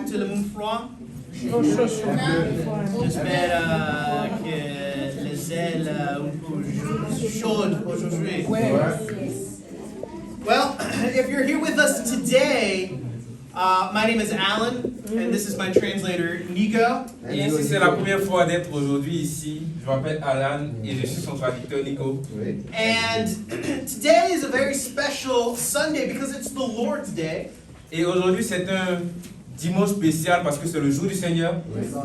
tout le monde froid? J'espère que les ailes un peu chaudes aujourd'hui. Well, if you're here with us today, my name is Alan, and this is my translator, Nico. Et si c'est la première fois d'être aujourd'hui ici, je m'appelle Alan et je suis son traducteur Nico. And today is a very special Sunday because it's the Lord's Day. Et aujourd'hui c'est un dimanche spécial parce que c'est le jour du Seigneur.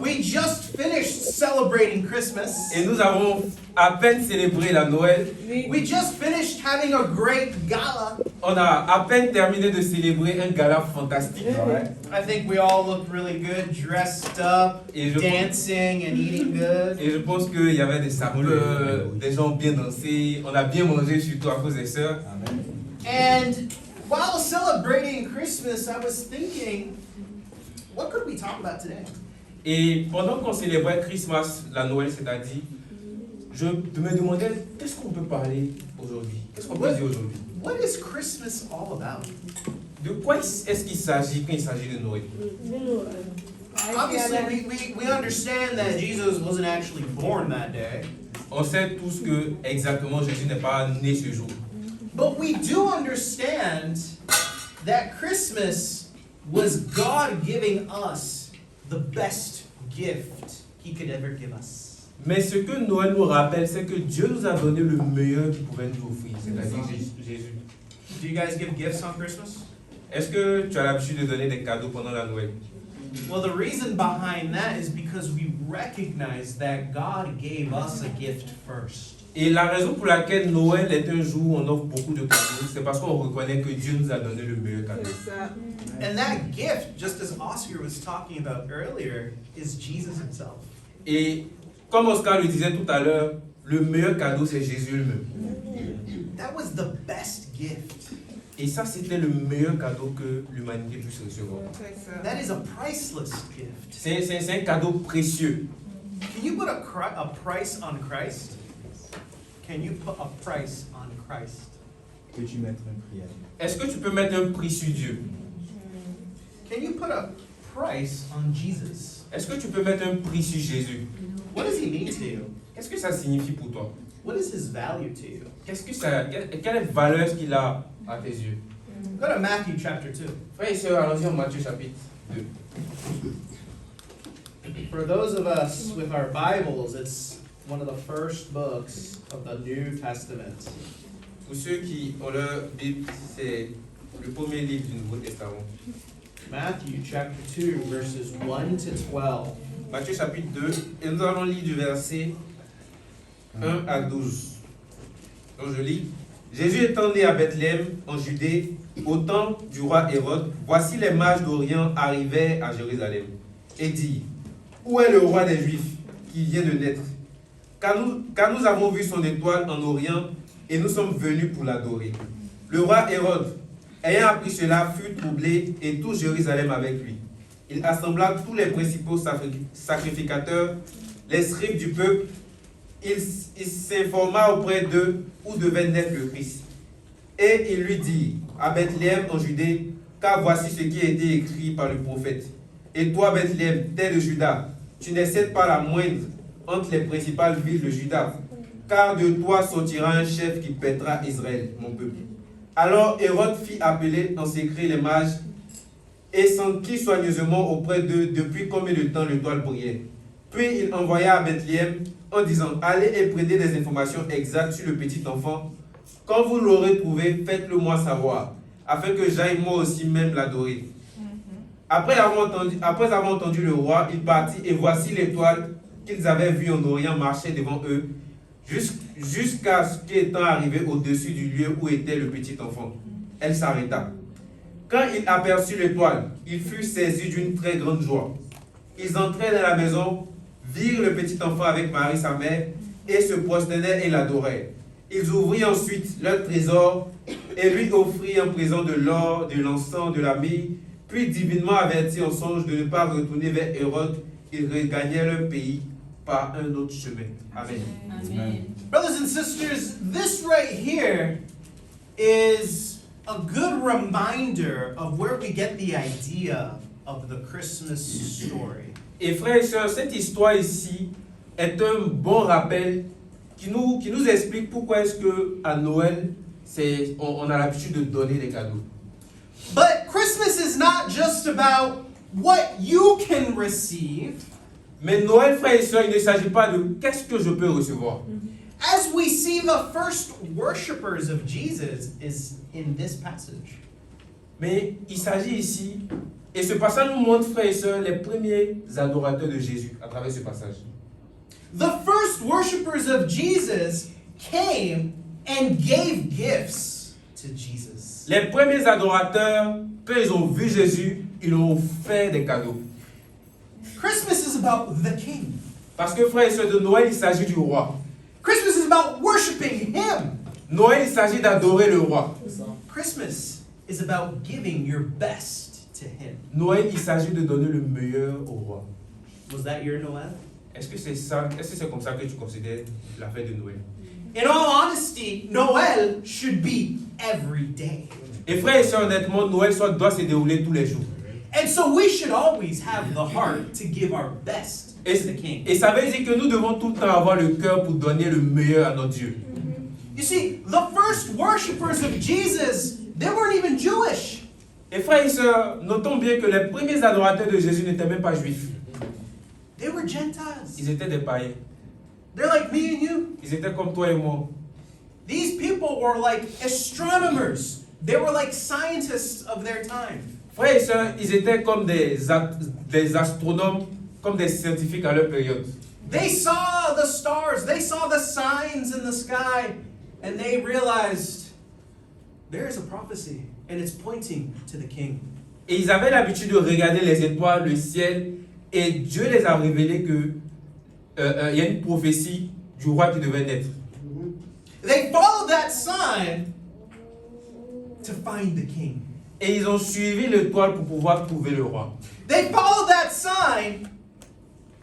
We just finished celebrating Christmas. Et nous avons à peine célébré la Noël. We just finished having a great gala. On a à peine terminé de célébrer un gala fantastique. I think we all looked really good, dressed up, dancing and eating good. Et je pense qu'il y avait des sapeurs, des gens bien dansés. On a bien mangé surtout à cause des sœurs. And while celebrating Christmas, I was thinking, what could we talk about today? Et pendant qu'on célébrait Christmas, la Noël c'est-à-dire, je me demandais qu'est-ce qu'on peut parler aujourd'hui? Qu'est-ce qu'on peut dire aujourd'hui? What is Christmas all about? De quoi est-ce qu'il s'agit quand il s'agit de Noël? Obviously, we understand that Jesus wasn't actually born that day. On sait tous que exactement Jésus n'est pas né ce jour. But we do understand that Christmas was God giving us the best gift He could ever give us. Mais ce que Noël nous rappelle, c'est que Dieu nous a donné le meilleur qu'il pouvait nous offrir, c'est-à-dire Jésus. Do you guys give gifts on Christmas? Est-ce que tu as l'habitude de donner des cadeaux pendant la Noël? Well, the reason behind that is because we recognize that God gave us a gift first. Et la raison pour laquelle Noël est un jour où on offre beaucoup de cadeaux, c'est parce qu'on reconnaît que Dieu nous a donné le meilleur cadeau. And that gift, just as Oscar was talking about earlier, is Jesus himself. Et comme Oscar le disait tout à l'heure, le meilleur cadeau c'est Jésus lui-même. That was the best gift. Et ça c'était le meilleur cadeau que l'humanité puisse recevoir. That is a priceless gift. C'est un cadeau précieux. Can you put a price on Christ? Can you put a price on Christ? Peux-tu mettre un prix à Dieu? Est-ce que tu peux mettre un prix sur Dieu? Can you put a price on Jesus? Est-ce que tu peux mettre un prix sur Jésus? What does he mean to you? Qu'est-ce que ça signifie pour toi? What is his value to you? Quelle valeur est-ce qu'il a à tes yeux? Go to Matthew chapter 2. Frères et sœurs, allons-y en Matthieu chapitre 2. For those of us with our Bibles, it's one of the first books of the New Testament. Pour ceux qui ont leur Bible, c'est le premier livre du Nouveau Testament. Matthew chapter 2, verses 1 to 12. Matthieu chapitre 2, et nous allons lire du verset 1 à 12. Donc je lis. Jésus étant né à Bethléem, en Judée, au temps du roi Hérode, voici les mages d'Orient arrivaient à Jérusalem et dirent, où est le roi des Juifs qui vient de naître? Car nous avons vu son étoile en Orient et nous sommes venus pour l'adorer. Le roi Hérode, ayant appris cela, fut troublé et tout Jérusalem avec lui. Il assembla tous les principaux sacrificateurs, les scribes du peuple. Il s'informa auprès d'eux où devait naître le Christ. Et il lui dit, à Bethléem en Judée, car voici ce qui a été écrit par le prophète. Et toi, Bethléem, terre de Juda, tu n'es certes pas la moindre entre les principales villes de Juda, car de toi sortira un chef qui paîtra Israël, mon peuple. Alors Hérode fit appeler en secret les mages et s'enquit soigneusement auprès d'eux depuis combien de temps l'étoile brillait. Puis il envoya à Bethléem en disant, allez et prenez des informations exactes sur le petit enfant. Quand vous l'aurez trouvé, faites-le moi savoir, afin que j'aille moi aussi même l'adorer. Après avoir entendu le roi, il partit et voici l'étoile qu'ils avaient vue en Orient marcher devant eux, jusqu'à ce qu'étant arrivé au-dessus du lieu où était le petit enfant. Elle s'arrêta. Quand il aperçut l'étoile, il fut saisi d'une très grande joie. Ils entrèrent dans la maison, virent le petit enfant avec Marie sa mère, et se prosternèrent et l'adorèrent. Ils ouvrirent ensuite leur trésor et lui offrirent en présent de l'or, de l'encens, de la myrrhe. Puis, divinement avertis en songe de ne pas retourner vers Hérode, ils regagnèrent leur pays par un autre chemin. Amen. Amen. Brothers and sisters, this right here is a good reminder of where we get the idea of the Christmas story. Et frères et sœurs, cette histoire ici est un bon rappel qui nous explique pourquoi est-ce que à Noël, on a l'habitude de donner des cadeaux. But Christmas is not just about what you can receive. Mais Noël, frères et sœurs, il ne s'agit pas de qu'est-ce que je peux recevoir. As we see, the first worshipers of Jesus is in this passage. Mais il s'agit ici, et ce passage nous montre, frères et sœurs, les premiers adorateurs de Jésus à travers ce passage. The first worshipers of Jesus came and gave gifts to Jesus. Les premiers adorateurs, quand ils ont vu Jésus, ils ont fait des cadeaux. Christmas is about the King. Parce que, frères et sœurs, de Noël, il s'agit du roi. Christmas is about worshiping Him. Noël, il s'agit d'adorer le roi. Christmas is about giving your best to Him. Noël, il s'agit de donner le meilleur au roi. Was that your Noel? Est-ce que c'est comme ça que tu considères la fête de Noël? In all honesty, Noel should be every day. Et frères et sœurs, honnêtement, Noël doit se dérouler tous les jours. And so we should always have the heart to give our best to the King. Et ça veut dire que nous devons tout le temps avoir le cœur pour donner le meilleur à notre Dieu. You see, the first worshipers of Jesus, they weren't even Jewish. Et frères et sœurs, notons bien que les premiers adorateurs de Jésus n'étaient même pas juifs. They were Gentiles. Ils étaient des païens. They're like me and you. Ils étaient comme toi et moi. These people were like astronomers. They were like scientists of their time. Frères et sœurs, ils étaient comme des astronomes, comme des scientifiques à leur période. They saw the stars, they saw the signs in the sky, and they realized there is a prophecy, and it's pointing to the King. Et ils avaient l'habitude de regarder les étoiles, le ciel, et Dieu les a révélé que il y a une prophétie du roi qui devait naître. They followed that sign to find the King. Et ils ont suivi l'étoile pour pouvoir trouver le roi. They followed that sign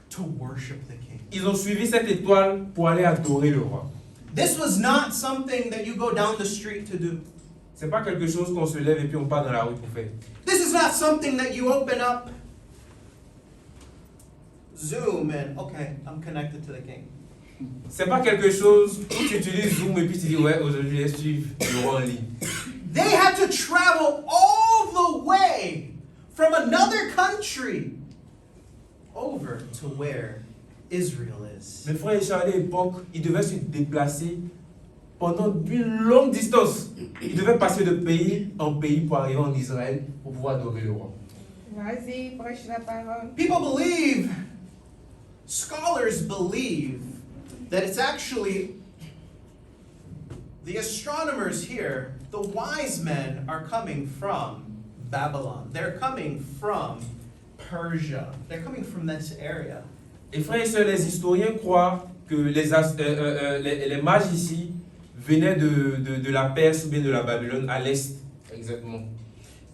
to worship the King. Ils ont suivi cette étoile pour aller adorer le roi. This was not something that you go down the street to do. C'est pas quelque chose qu'on se lève et puis on part dans la rue pour faire. This is not something that you open up Zoom and, okay, I'm connected to the King. C'est pas quelque chose où tu utilises Zoom et puis tu dis ouais aujourd'hui je vais suivre le roi en ligne. They had to travel all the way from another country over to where Israel is. Mes frères et sœurs, à l'époque, ils devaient se déplacer pendant une longue distance. Ils devaient passer de pays en pays pour arriver en Israël pour pouvoir adorer le roi. Vas-y, prêche la parole. People believe, scholars believe, that it's actually the astronomers here, the wise men are coming from Babylon. They're coming from Persia. They're coming from this area. Et frères et sœurs, les historiens croient que les mages ici venaient de la Perse ou bien de la Babylone à l'est, exactement.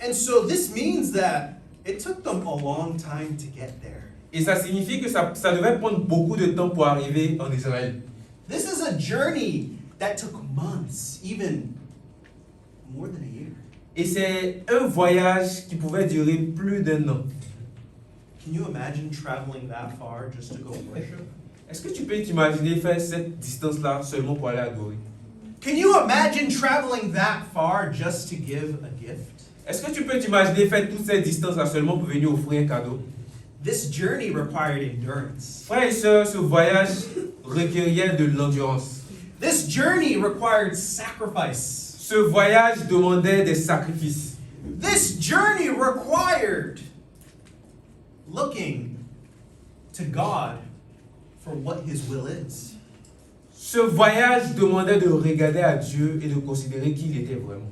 And so this means that it took them a long time to get there. Et ça signifie que ça devait prendre beaucoup de temps pour arriver en Israël. This is a journey that took months, even more than a year. Et c'est un voyage qui pouvait durer plus d'1 an. Can you imagine traveling that far just to go worship? Est-ce que tu peux t'imaginer faire cette distance-là seulement pour aller adorer? Can you imagine traveling that far just to give a gift? Est-ce que tu peux t'imaginer faire toute cette distance-là seulement pour venir offrir un cadeau? This journey required endurance. Frères et sœurs, ce voyage requériait de l'endurance. This journey required sacrifice. Ce voyage demandait des sacrifices. This journey required looking to God for what His will is. Ce voyage demandait de regarder à Dieu et de considérer qui il était vraiment.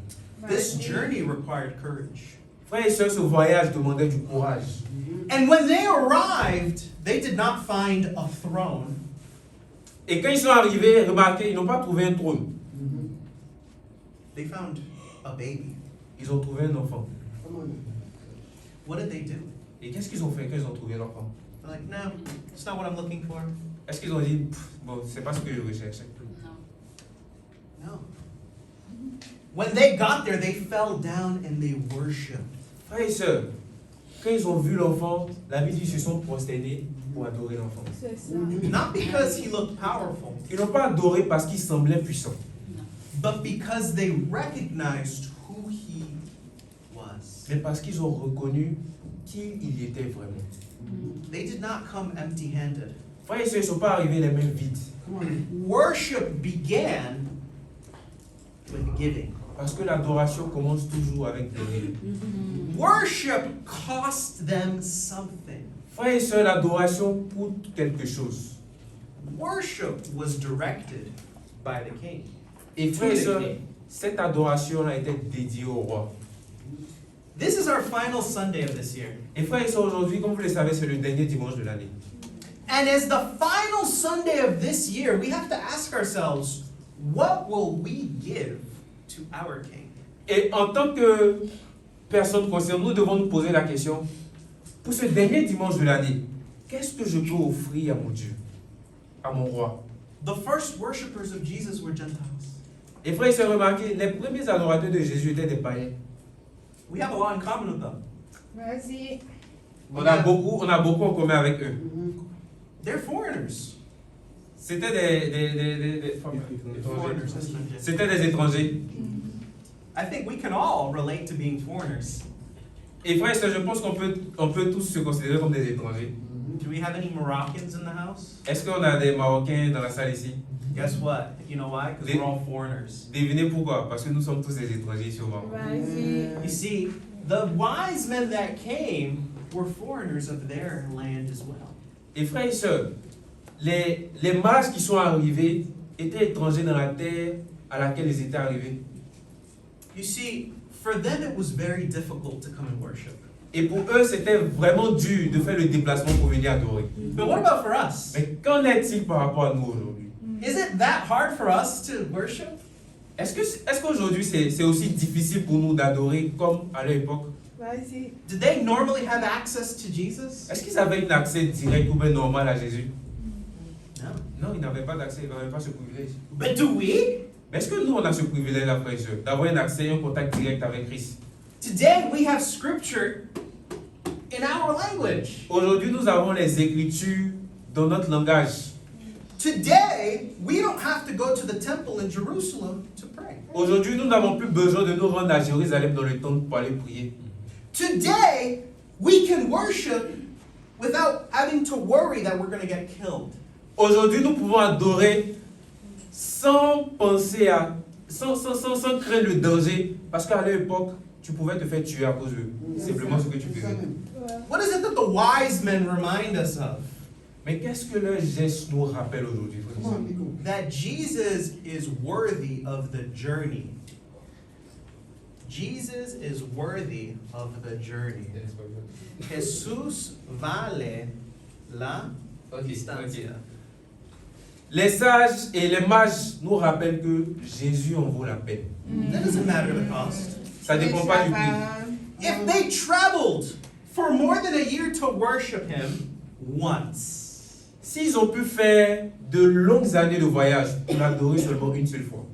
This journey required courage. Frères et sœurs, ce voyage demandait du courage. And when they arrived, they did not find a throne. Et quand ils sont arrivés, remarquez, ils n'ont pas trouvé un trône. They found a baby. Ils ont trouvé un enfant. What did they do? Et qu'est-ce qu'ils ont fait quand ils ont trouvé l'enfant? They're like, no, it's not what I'm looking for. Est-ce qu'ils ont dit, bon, c'est pas ce que je recherchais? No. When they got there, they fell down and they worshiped. Frères et sœurs, quand ils ont vu l'enfant, la Bible dit qu'ils se sont prosternés pour adorer l'enfant. C'est ça. Not because he looked powerful, Ils n'ont pas adoré parce qu'il semblait puissant, but because they recognized who he was. mais parce qu'ils ont reconnu qui il était vraiment. They did not come empty-handed. Frères et sœurs, ils ne sont pas arrivés les mains vides. Worship began with giving. Parce que l'adoration commence toujours avec donner. Worship cost them something. Frères et sœurs, l'adoration coûte quelque chose. Worship was directed by the king. Et frères et To the sœurs, king. cette adoration a été dédiée au roi. This is our final Sunday of this year. Et frères et sœurs, aujourd'hui, comme vous le savez, c'est le dernier dimanche de l'année. And as the final Sunday of this year, we have to ask ourselves, what will we give to our king? Et en tant que personne concernée, nous devons nous poser la question, pour ce dernier dimanche de l'année, qu'est-ce que je peux offrir à mon Dieu, à mon roi? The first worshipers of Jesus were Gentiles. Et frères et sœurs, remarquez, les premiers adorateurs de Jésus étaient des païens. We have a lot in common with them. Vas-y. On a beaucoup en commun avec eux. They're foreigners. C'était des Foreigners. C'était des étrangers. I think we can all relate to being foreigners. Et frères et sœurs, je pense qu'on peut tous se considérer comme des étrangers. Do we have any Moroccans in the house? Est-ce qu'on a des Marocains dans la salle ici? Guess what? You know why? Because we're all foreigners. Devinez pourquoi? Parce que nous sommes tous des étrangers sûrement. Vas-y. You see, the wise men that came were foreigners of their land as well. Et frères et sœurs, les mages qui sont arrivés étaient étrangers dans la terre à laquelle ils étaient arrivés. You see, for them it was very difficult to come and worship. Et pour eux, c'était vraiment dur de faire le déplacement pour venir adorer. But what about for us? Mais qu'en est-il par rapport à nous aujourd'hui? Is it that hard for us to worship? Est-ce qu'aujourd'hui c'est aussi difficile pour nous d'adorer comme à leur époque? Vas-y. Did they normally have access to Jesus? Est-ce qu'ils avaient un accès direct ou bien normal à Jésus? No. Non, ils n'avaient pas d'accès, ils n'avaient pas ce privilège. But do we? Mais est-ce que nous, on a ce privilège-là, frères et sœurs, d'avoir un accès, un contact direct avec Christ? Today we have scripture in our language. Aujourd'hui, nous avons les Écritures dans notre langage. Today we don't have to go to the temple in Jerusalem to pray. Aujourd'hui, nous n'avons plus besoin de nous rendre à Jérusalem dans le temple pour aller prier. Today we can worship without having to worry that we're going to get killed. Aujourd'hui, nous pouvons adorer sans penser sans craindre le danger, parce qu'à l'époque, tu pouvais te faire tuer à cause de simplement ce que tu faisais. What is it that the wise men remind us of? Mais qu'est-ce que leurs gestes nous rappellent aujourd'hui, frères et sœurs? That Jesus is worthy of the journey. Jesus is worthy of the journey. Jesús vale la distancia. Les sages et les mages nous rappellent que Jésus en vaut la peine. That doesn't matter the cost. Ça ne dépend pas du prix. If they traveled for more than a year to worship him once, S'ils ont pu faire de longues années de voyage pour l'adorer seulement une seule fois,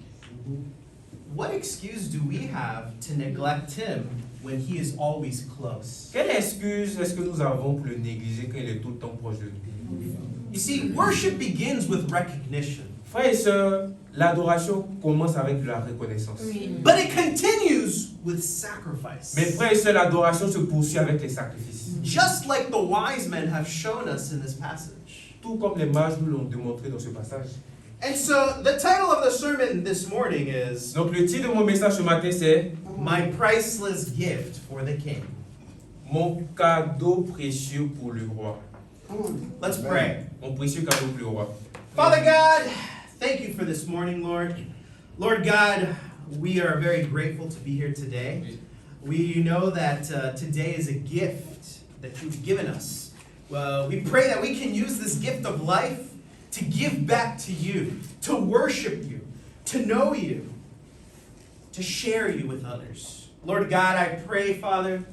what excuse do we have to neglect him when he is always close? quelle excuse est-ce que nous avons pour le négliger quand il est tout le temps proche de nous? You see, worship begins with recognition, Frères et sœurs, l'adoration commence avec de la reconnaissance. Oui. but it continues with sacrifice. Mais frères et sœurs, l'adoration se poursuit avec les sacrifices. Just like the wise men have shown us in this passage. Tout comme les mages nous l'ont démontré dans ce passage. And so the title of the sermon this morning is Donc le titre de mon message ce matin, c'est My Priceless Gift for the King. Mon cadeau précieux pour le roi. Let's pray. Mon précieux cadeau pour le roi. Father God, thank you for this morning, Lord. Lord God, we are very grateful to be here today. We know that today is a gift that you've given us. We pray that we can use this gift of life to give back to you, to worship you, to know you, to share you with others. Lord God, I pray, Father,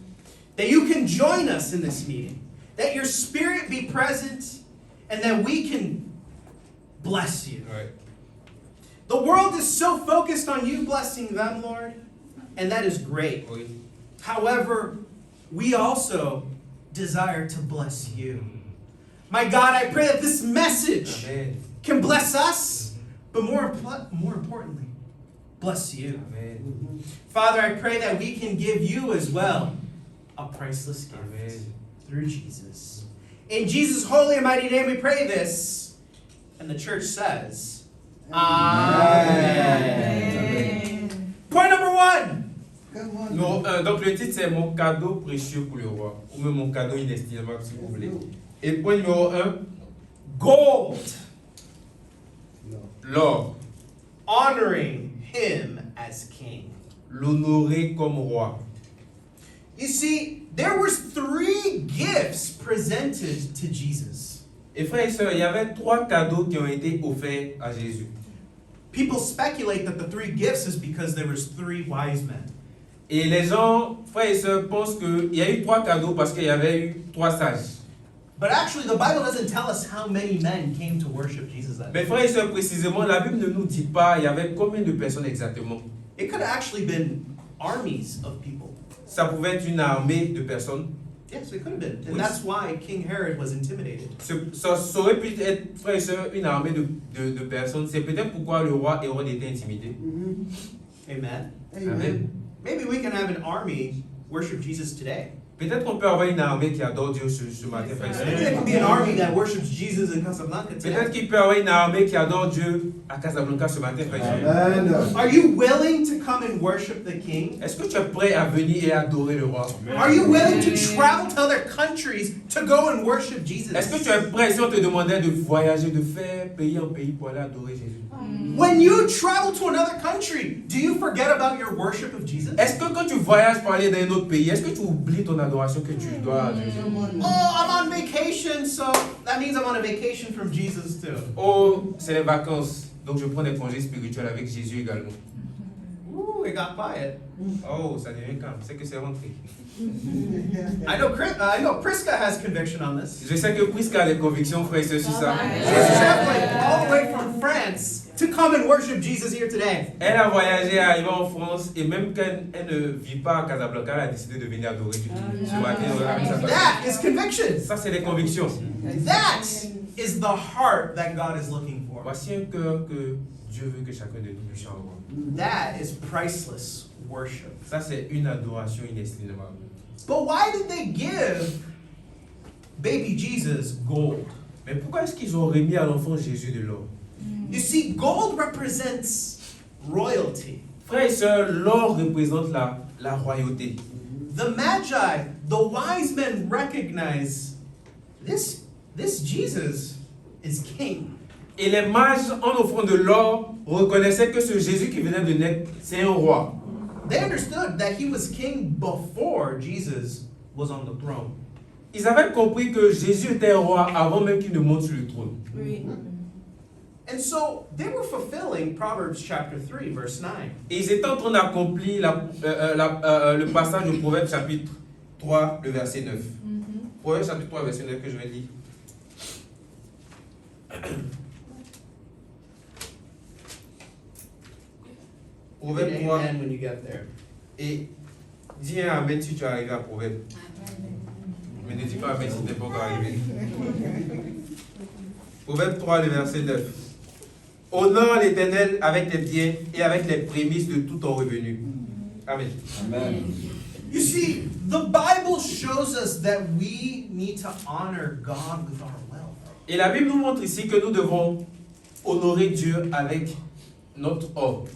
that you can join us in this meeting, that your Spirit be present, and that we can bless you. Ouais. The world is so focused on you blessing them, Lord, and that is great. Oui. However, we also desire to bless you. My God, I pray that this message Amen. can bless us, but more importantly, bless you. Amen. Father, I pray that we can give you as well a priceless gift Amen. through Jesus. In Jesus' holy and mighty name we pray this. And the church says, Amen. Point number 1. Numéro 1, donc le titre c'est Mon cadeau précieux pour le roi, ou même mon cadeau inestimable si vous voulez. Et point numéro 1, Gold. l'or, Honoring him as king. l'honorer comme roi. You see, there was 3 gifts presented to Jesus. Et frères et sœurs, il y avait 3 cadeaux qui ont été offerts à Jésus. People speculate that the 3 gifts is because there was 3 wise men. Et les gens, frères et sœurs, pensent qu'il y a eu 3 cadeaux parce qu'il y avait eu 3 sages. But actually, the Bible doesn't tell us how many men came to worship Jesus that day. Mais frères et sœurs, précisément, la Bible ne nous dit pas il y avait combien de personnes exactement. It could have actually been armies of people. Ça pouvait être une armée de personnes. Yes, it could have been. And Oui. that's why King Herod was intimidated. Ça aurait pu être, frères et sœurs, une armée de personnes. C'est peut-être pourquoi le roi Hérode était intimidé. Amen. Amen. Maybe we can have an army worship Jesus today. Peut-être qu'on peut avoir une armée qui adore Dieu ce matin, frères et Maybe there sœurs. could be an army that worships Jesus in Casablanca Peut-être today. qu'il peut y avoir une armée qui adore Dieu à Casablanca ce matin, frères et sœurs. Are you willing to come and worship the King? Est-ce que tu es prêt à venir et adorer le roi? Are you willing to travel to other countries to go and worship Jesus? Est-ce que tu es prêt, si on te demandait de voyager, de faire pays en pays pour aller adorer Jésus? When you travel to another country, do you forget about your worship of Jesus? Est-ce que quand tu voyages pour aller dans un autre pays, est-ce que tu oublies ton adoration que tu dois à Jésus? Oh, I'm on vacation, so that means I'm on a vacation from Jesus too. Oh, c'est les vacances, donc je prends des congés spirituels avec Jésus également. Ooh, it got quiet. Oh, ça devient calme, c'est que c'est rentré. I know Priska has conviction on this. Je sais que Prisca a des convictions, frère et sœurs, sur ça. She's traveling all the way from France to come and worship Jesus here today. Elle a voyagé, arrivé en France, et même quand elle ne vit pas à Casablanca, elle a décidé de venir adorer Dieu. Ce matin, avec sa famille. That is conviction. Ça, c'est des convictions. That is the heart that God is looking for. Voici un cœur que Dieu veut que chacun de nous puisse avoir. That is priceless worship. Ça, c'est une adoration inestimable. But why did they give baby Jesus gold? Mais pourquoi est-ce qu'ils ont remis à l'enfant Jésus de l'or? You see, gold represents royalty. Frères et sœurs, l'or représente la royauté. The Magi, the wise men recognize this Jesus is king. Et les mages, en offrant de l'or, reconnaissaient que ce Jésus qui venait de naître, c'est un roi. They understood that he was king before Jesus was on the throne. Ils avaient compris que Jésus était roi avant même qu'il ne monte sur le trône. And so they were fulfilling Proverbs chapter 3, verse 9. Et ils étaient en train d'accomplir le passage de Proverbe chapitre 3, le verset 9. Proverbe chapitre 3, verset 9 que je vais lire. Proverbe 3. Amen when you get there. Et dis un amen si tu es arrivé à Proverbe. Mais ne dis pas amen si tu n'es pas encore arrivé. Proverbe 3, le verset 9. Honore l'Éternel avec tes biens et avec les prémices de tout ton revenu. Amen. You see, the Bible shows us that we need to honor God with our wealth. Et la Bible nous montre ici que nous devons honorer Dieu avec notre or.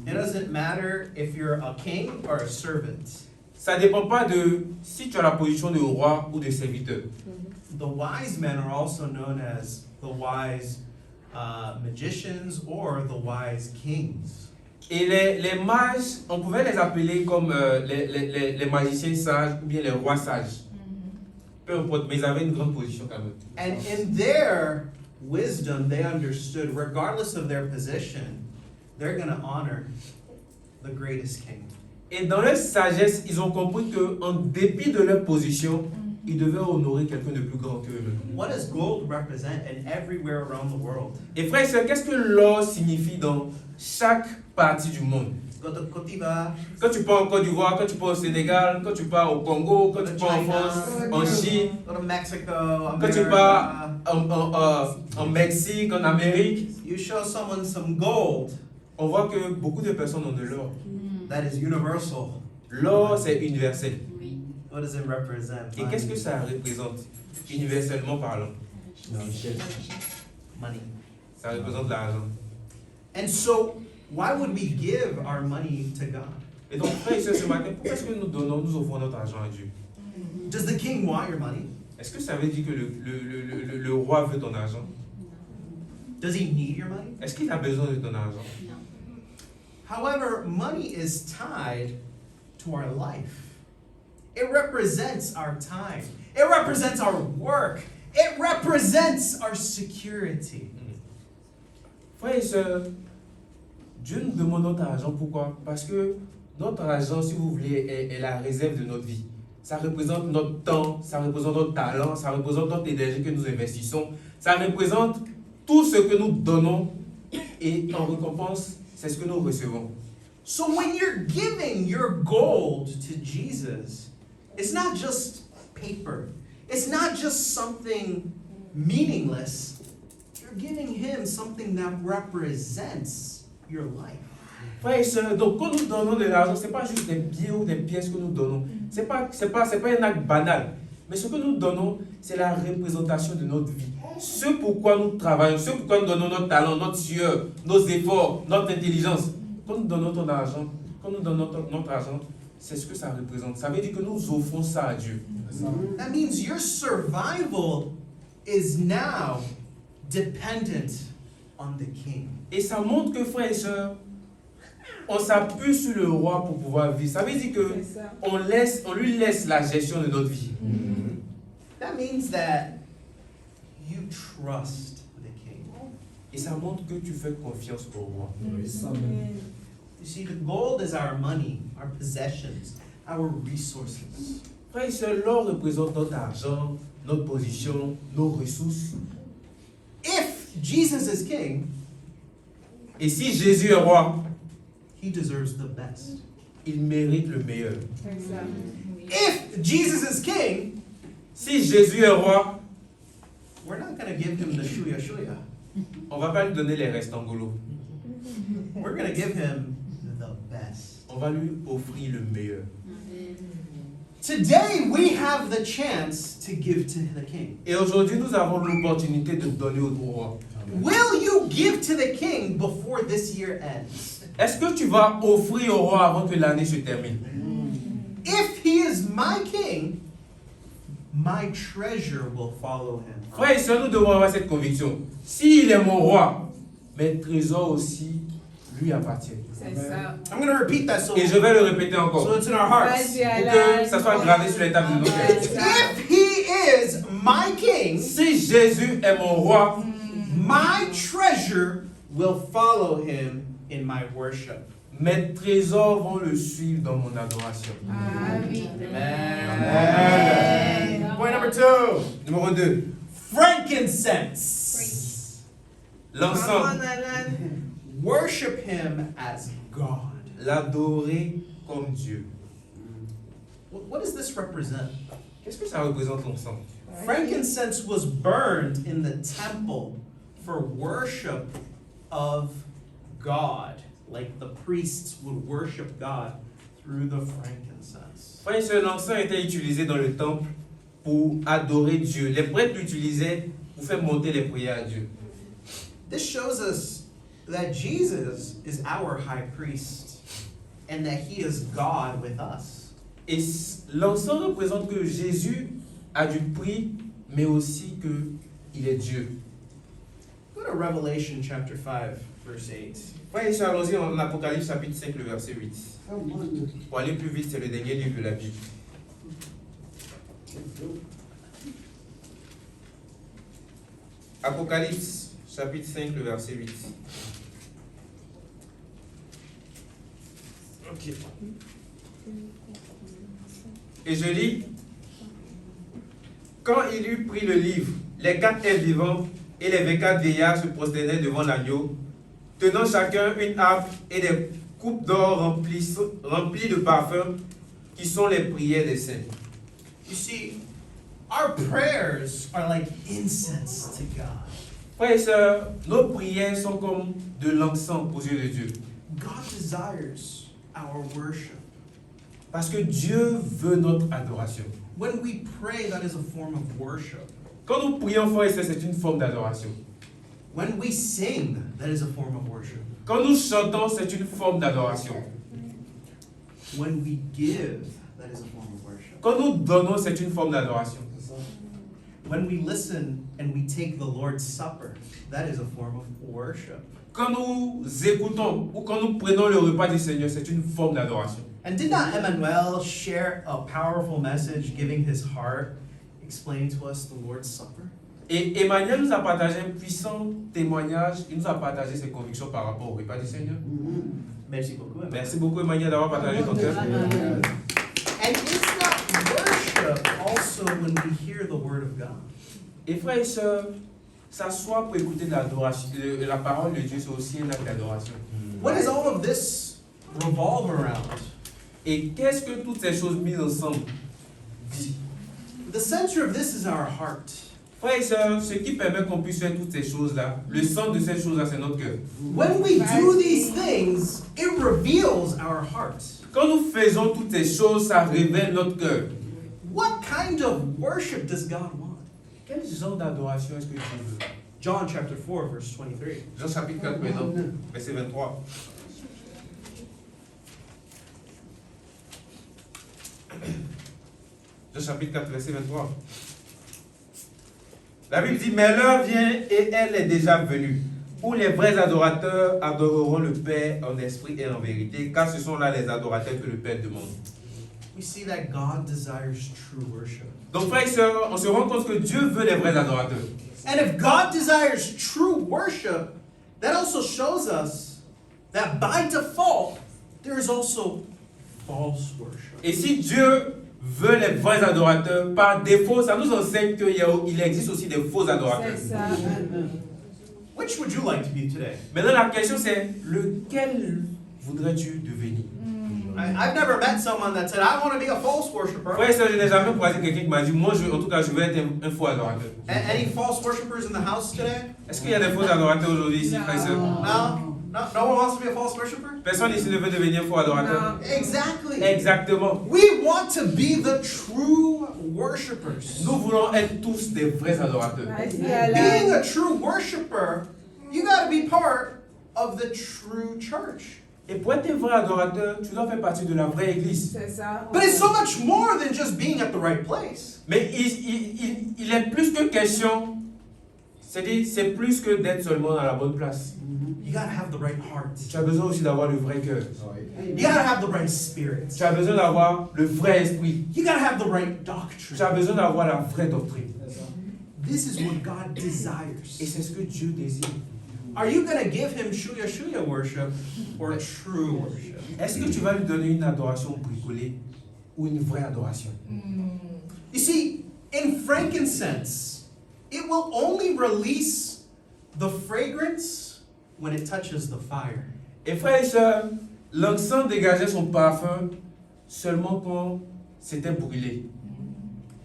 It doesn't matter if you're a king or a servant. Ça ne dépend pas de si tu as la position de roi ou de serviteur. The wise men are also known as the wise magicians or the wise kings. Et les mages, on pouvait les appeler comme les magiciens sages ou bien les rois sages. Peu importe, mais ils avaient une grande position quand même. And in their wisdom, they understood, regardless of their position, they're going to honor the greatest king. Et dans leur sagesse, ils ont compris qu'en dépit de leur position, ils devaient honorer quelqu'un de plus grand qu'eux-mêmes. What does gold represent and everywhere around the world? Et frères et sœurs, qu'est-ce que l'or signifie dans chaque partie du monde? Côte d'Ivoire, Quand tu pars en Côte d'Ivoire, quand tu pars au Sénégal, quand tu pars au Congo, quand tu pars en France, en Chine, go to Mexico, quand tu America. pars en Mexique, en Amérique, You show someone some gold on voit que beaucoup de personnes ont de l'or. that is universal. L'or, c'est universel. What does it represent? Et qu'est-ce que ça représente, universellement parlant? La richesse. Money. Ça représente l'argent. And so, why would we give our money to God? Et donc, frères et sœurs, ce matin, pourquoi est-ce que nous offrons notre argent à Dieu? Does the king want your money? Est-ce que ça veut dire que le roi veut ton argent? Does he need your money? Est-ce qu'il a besoin de ton argent? However, money is tied to our life. It represents our time. It represents our work. It represents our security. Frères et sœurs, Dieu nous demande notre argent. Pourquoi? Parce que notre argent, si vous voulez, est la réserve de notre vie. Ça représente notre temps, ça représente notre talent, ça représente notre énergie que nous investissons. Ça représente tout ce que nous donnons et en récompense, c'est ce que nous recevons. So when you're giving your gold to Jesus, it's not just paper. It's not just something meaningless. You're giving him something that represents your life. Frères et sœurs, donc quand nous donnons de l'argent, ce n'est pas juste des billets ou des pièces que nous donnons. Ce n'est pas un acte banal. Mais ce que nous donnons, c'est la représentation de notre vie. Ce pourquoi nous travaillons, ce pourquoi nous donnons notre talent, notre sueur, nos efforts, notre intelligence. Quand nous donnons ton argent, quand nous donnons notre argent, c'est ce que ça représente. Ça veut dire que nous offrons ça à Dieu. That means your survival is now dependent on the king. Et ça montre que, frères et sœurs, on s'appuie sur le roi pour pouvoir vivre. Ça veut dire que C'est ça. on lui laisse la gestion de notre vie. That means that you trust the king. Et ça montre que tu fais confiance au roi. You see, the gold is our money, our possessions, our resources. Frères et sœurs, l'or représente notre argent, notre position, nos ressources. If Jesus is king, Et si Jésus est roi, he deserves the best. il mérite le meilleur. C'est ça. If Jesus is king, Si Jésus est roi, we're not going to give him the shuya shuya. on ne va pas lui donner les restangolo. We're going to give him the best. On va lui offrir le meilleur. Today, we have the chance to give to the king. Et aujourd'hui, nous avons l'opportunité de donner au roi. Will you give to the king before this year ends? Est-ce que tu vas offrir au roi avant que l'année se termine? If he is my king, my treasure will follow him. Frères et sœurs, nous devons avoir cette conviction. S'il est mon roi, mes trésors aussi lui appartiennent. C'est ça. I'm going to repeat that so Et je vais le répéter encore. so it's in our hearts. Vas-y, Pour Alan. que ça soit gravé sur les tables de nos cœurs. If he is my king, Si Jésus est mon roi, my treasure will follow him in my worship. mes trésors vont le suivre dans mon adoration. Ah oui. Amen. Point number 2. Numéro 2, Frankincense. l'encens. Come on, Alan. Worship him as God. L'adorer comme Dieu. What does this represent? Qu'est-ce que ça représente l'encens? Frankincense was burned in the temple for worship of God. Like the priests would worship God through the frankincense. Frères et sœurs, l'encens était utilisé dans le temple pour adorer Dieu. Les prêtres l'utilisaient pour faire monter les prières à Dieu. This shows us that Jesus is our high priest and that he is God with us. Et l'encens représente que Jésus a du prix, mais aussi qu'il est Dieu. Go to Revelation chapter 5, verse 8. Frères et sœurs, allons-y en Apocalypse chapitre 5, le verset 8. Pour aller plus vite, c'est le dernier livre de la Bible. Apocalypse chapitre 5, le verset 8. Ok. Et je lis, quand il eut pris le livre, les 4 êtres vivants et les 24 vieillards se prosternaient devant l'agneau, tenant chacun une harpe et des coupe d'or remplie de parfums qui sont les prières des saints. You see, our prayers are like incense to God. Frères et sœurs, nos prières sont comme de l'encens aux yeux de Dieu. God desires our worship. Parce que Dieu veut notre adoration. When we pray, that is a form of worship. Quand nous prions, frères et sœurs, c'est une forme d'adoration. When we sing, that is a form of worship. Quand nous chantons, c'est une forme d'adoration. When we give, that is a form of worship. Quand nous donnons, c'est une forme d'adoration. When we listen and we take the Lord's Supper, that is a form of worship. Quand nous écoutons ou quand nous prenons le repas du Seigneur, c'est une forme d'adoration. And did not Emmanuel share a powerful message, giving his heart, explaining to us the Lord's Supper? Et Emmanuel nous a partagé un puissant témoignage, il nous a partagé ses convictions par rapport au repas du Seigneur. Merci beaucoup. Emmanuel. Merci beaucoup Emmanuel d'avoir partagé ton cœur. And is not worship also when we hear the word of God? Et frères et sœurs, s'asseoir pour écouter l'adoration, la parole de Dieu, c'est aussi un acte d'adoration. What does all of this revolve around? Et qu'est-ce que toutes ces choses mises ensemble dit? The center of this is our heart. Frères et sœurs, ce qui permet qu'on puisse faire toutes ces choses-là, le centre de ces choses-là, c'est notre cœur. When we do these things, it reveals our heart. Quand nous faisons toutes ces choses, ça révèle notre cœur. What kind of worship does God want? Quel genre d'adoration est-ce que Dieu veut? John chapter 4, verse 23. Jean chapitre 4 maintenant, verset 23. Jean chapitre 4, verset 23. La Bible dit, mais l'heure vient et elle est déjà venue, où les vrais adorateurs adoreront le Père en esprit et en vérité, car ce sont là les adorateurs que le Père demande. We see that God desires true worship. Donc frères et sœurs, on se rend compte que Dieu veut les vrais adorateurs. And if God desires true worship, that also shows us that by default, there is also false worship. Et si Dieu veut les vrais adorateurs, par défaut, ça nous enseigne qu'il existe aussi des faux adorateurs. C'est ça. Which would you like to be today? Maintenant, la question c'est, lequel voudrais-tu devenir? I've never met someone that said, I want to be a false worshiper. Frère et sœurs, je n'ai jamais croisé quelqu'un qui m'a dit, moi, en tout cas, je veux être un faux adorateur. Any false worshipers in the house today? Est-ce qu'il y a des faux adorateurs aujourd'hui ici, frères et sœurs? No? No one wants to be a false worshiper? Personne ici ne veut devenir faux adorateur. Exactly. Exactement. We want to be the true worshipers. Nous voulons être tous des vrais adorateurs. Being a true worshiper, you got to be part of the true church. Et pour être un vrai adorateur, tu dois faire partie de la vraie église. C'est ça. But it's so much more than just being at the right place. Mais il est plus que question, c'est-à-dire, c'est plus que d'être seulement dans la bonne place. You got to have the right heart. Tu as besoin aussi d'avoir le vrai cœur. You got to have the right spirit. Tu as besoin d'avoir le vrai esprit. You got to have the right Tu as doctrine. besoin d'avoir la vraie doctrine. This is what God Et desires. c'est ce que Dieu désire. Are you going to give him shuya shuya worship or true worship? Est-ce que tu vas lui donner une adoration bricolée ou une vraie adoration? You see, in frankincense, it will only release the fragrance when it touches the fire. Et frères et sœurs, l'encens dégageait son parfum seulement quand c'était brûlé.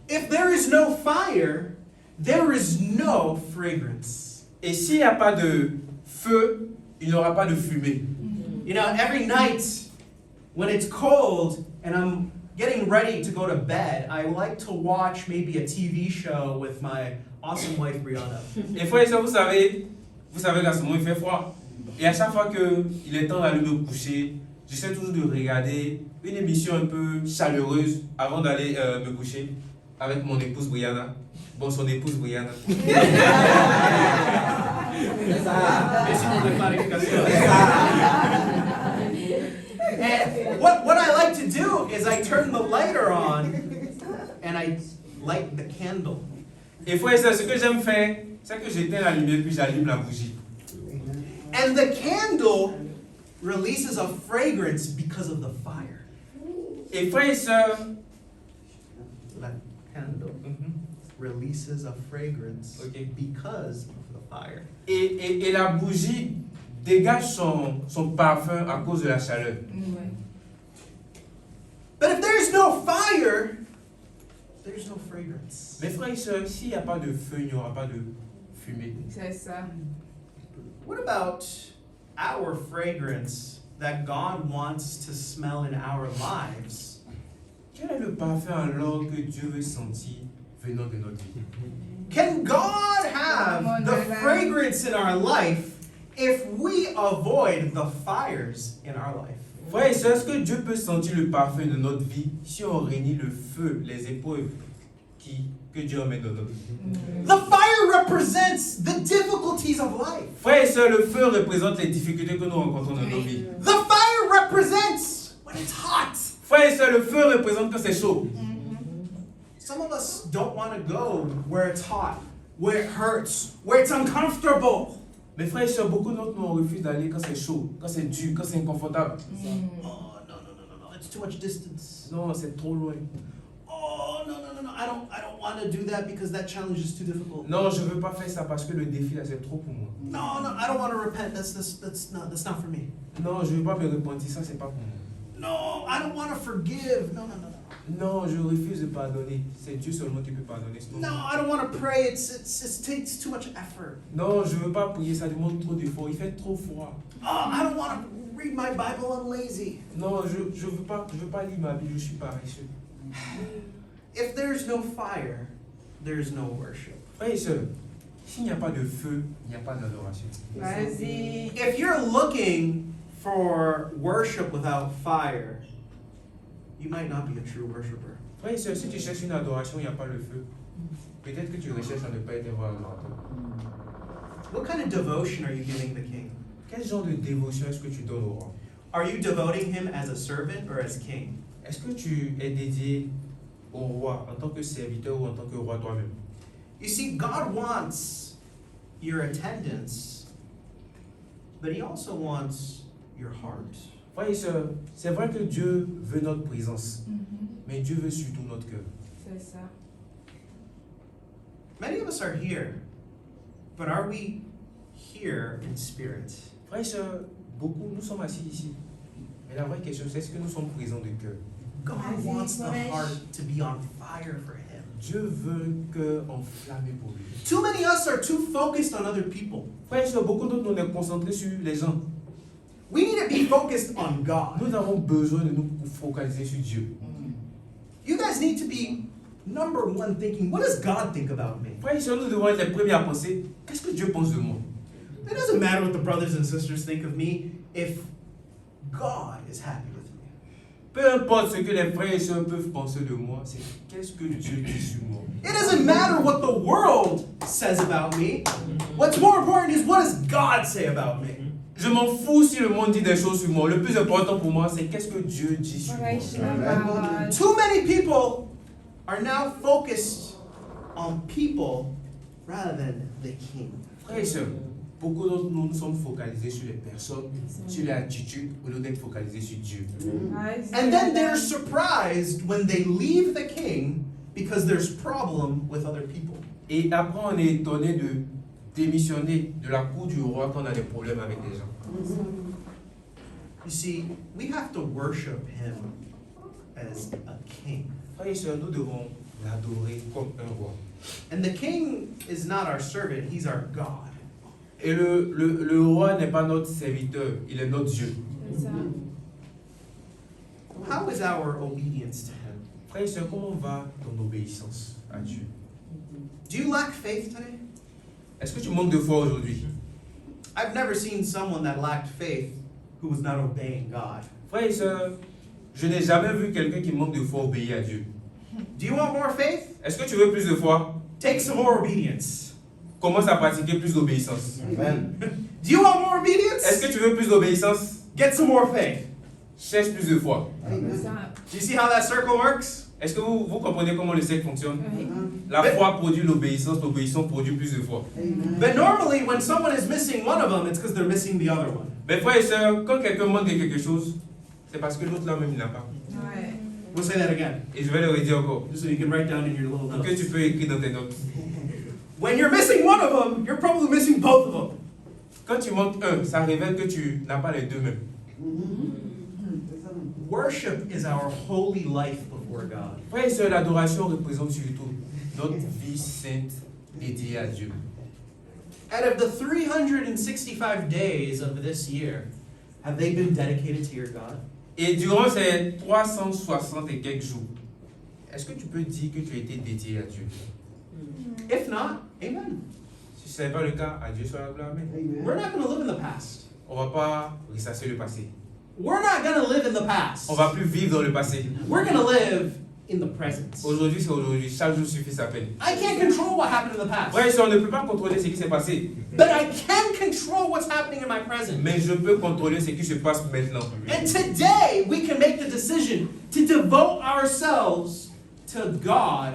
If there is no fire, there is no fragrance. Et s'il n'y a pas de feu, il n'y aura pas de fumée. You know, every night when it's cold and I'm getting ready to go to bed, I like to watch maybe a TV show with my awesome wife Brianna. Et frères et sœurs, vous savez qu'à ce moment il fait froid. Et à chaque fois qu'il est temps d'aller me coucher, j'essaie toujours de regarder une émission un peu chaleureuse avant d'aller me coucher avec mon épouse Brianna. Bon, son épouse Brianna. Merci pour la clarification. And what I like to do is I turn the lighter on and I light the candle. Et frères et sœurs, ce que j'aime faire, c'est que j'éteins la lumière puis j'allume la bougie. And the candle releases a fragrance because of the fire. Et frères et sœurs, The candle releases a fragrance Okay. because of the fire. et la bougie dégage son parfum à cause de la chaleur. But if there's no fire, there's no fragrance. Mais frères et sœurs, s'il n'y a pas de feu, il n'y aura pas de fumée. C'est ça. What about our fragrance that God wants to smell in our lives? Quel est le parfum alors que Dieu veut sentir venant de notre vie? Can God have the fragrance in our life if we avoid the fires in our life? Frères et sœurs, est-ce que Dieu peut sentir le parfum de notre vie si on réunit le feu, les épreuves que Dieu emmène dans notre vie? The fire represents the difficulties of life. Frères et sœurs, le feu représente les difficultés que nous rencontrons dans nos vies. The fire represents when it's hot. Frères et sœurs, le feu représente quand c'est chaud. Some of us don't want to go where it's hot, where it hurts, where it's uncomfortable. Mais frères et sœurs, beaucoup d'entre nous on refuse d'aller quand c'est chaud, quand c'est dur, quand c'est inconfortable. Oh, no, it's too much distance. Non, c'est trop loin. Oh, no, I don't want to do that because that challenge is too difficult. Non, je ne veux pas faire ça parce que le défi là c'est trop pour moi. No, I don't want to repent. That's not for me. Non, je ne veux pas me repentir, ça c'est pas pour moi. No, I don't want to forgive. No. Non, je refuse de pardonner. C'est Dieu seulement qui peut pardonner. No, I don't want to pray. It takes too much effort. Non, je ne veux pas prier, ça demande trop d'efforts. Il fait trop froid. Oh, I don't want to read my Bible. I'm lazy. Non, je veux pas lire ma Bible, je suis paresseux. If there's no fire, there's no worship. Frères et sœurs, s'il n'y a pas de feu, il n'y a pas d'adoration. Vas-y. If you're looking for worship without fire, you might not be a true worshiper. Frères et sœurs, si tu cherches une adoration, il n'y a pas le feu. Peut-être que tu recherches à ne pas être un vrai adorateur. What kind of devotion are you giving the king? Quel genre de dévotion est-ce que tu donnes au roi? Are you devoting him as a servant or as king? Est-ce que tu es dédié au roi en tant que serviteur ou en tant que roi toi-même? You see, God wants your attendance, but he also wants your heart. Frères et sœurs, c'est vrai que Dieu veut notre présence, mais Dieu veut surtout notre cœur. C'est ça. Many of us are here, but are we here in spirit? Frères et sœurs, beaucoup, nous sommes assis ici. Mais la vraie question, c'est est-ce que nous sommes présents de cœur? God Vas-y, wants the Koresh. heart to be on fire for him. Dieu veut le cœur enflammé pour lui. Too many of us are too focused on other people. Frères et sœurs, beaucoup d'autres nous sommes concentrés sur les gens. We need to be focused on God. Nous avons besoin de nous focaliser sur Dieu. You guys need to be number one thinking, what does God think about me? Frères et sœurs, nous devons être les premiers à penser, qu'est-ce que Dieu pense de moi? It doesn't matter what the brothers and sisters think of me if God is happy with me. Peu importe ce que les frères et sœurs peuvent penser de moi, c'est qu'est-ce que Dieu dit sur moi. It doesn't matter what the world says about me. What's more important is what does God say about me? Je m'en fous si le monde dit des choses sur moi. Le plus important pour moi, c'est qu'est-ce que Dieu dit sur moi. Prêche la parole. Too many people are now focused on people rather than the king. Frères et sœurs, beaucoup d'entre nous, nous sommes focalisés sur les personnes, sur les attitudes, au lieu d'être focalisés sur Dieu. Vas-y. And then they're surprised when they leave the king because there's problem with other people. Et après, on est étonné de démissionner de la cour du roi quand on a des problèmes avec les gens. You see, we have to worship him as a king. Frères et sœurs, nous devons l'adorer comme un roi. And the king is not our servant, he's our God. Et le roi n'est pas notre serviteur, il est notre Dieu. C'est ça. How is our obedience to him? Frères et sœurs, comment va ton obéissance à Dieu? Do you lack faith today? Est-ce que tu manques de foi aujourd'hui? I've never seen someone that lacked faith who was not obeying God. Frères et sœurs, je n'ai jamais vu quelqu'un qui manque de foi obéir à Dieu. Do you want more faith? Est-ce que tu veux plus de foi? Take some more obedience. Commence à pratiquer plus d'obéissance. Amen. Do you want more Est-ce obedience? que tu veux plus d'obéissance? Get some more faith. Cherche plus de foi. C'est ça. Do you see how that circle works? Est-ce que vous comprenez comment le cercle fonctionne? Oui. La foi produit l'obéissance produit plus de foi. But normally, when someone is missing one of them, it's because they're missing the other one. Mais frères et sœurs, quand quelqu'un manque de quelque chose, c'est parce que l'autre là même il n'a pas. Ouais. We'll say that again, Et je vais le redire encore. just so you can write down in your little Pour que tu notes. peux écrire dans tes notes. When you're missing one of them, you're probably missing both of them. Quand tu montes un, ça révèle que tu n'as pas les deux mêmes. Worship is our holy life before God. Frères et sœurs, l'adoration représente surtout notre vie sainte dédiée à Dieu. Out of the 365 days of this year, have they been dedicated to your God? Et durant ces 360 et quelques jours, est-ce que tu peux dire que tu as été dédié à Dieu? If not, amen. Si ce n'est pas le cas, à Dieu soit la gloire. Amen. We're not going to live in the past. On ne va pas ressasser le passé. We're not going to live in the past. On ne va plus vivre dans le passé. We're going to live in the present. Aujourd'hui, c'est aujourd'hui. Chaque jour suffit sa peine. I can't control what happened in the past, Frères et sœurs, on ne peut pas contrôler ce qui s'est passé. but I can control what's happening in my present. Mais je peux contrôler ce qui se passe maintenant. And today, we can make the decision to devote ourselves to God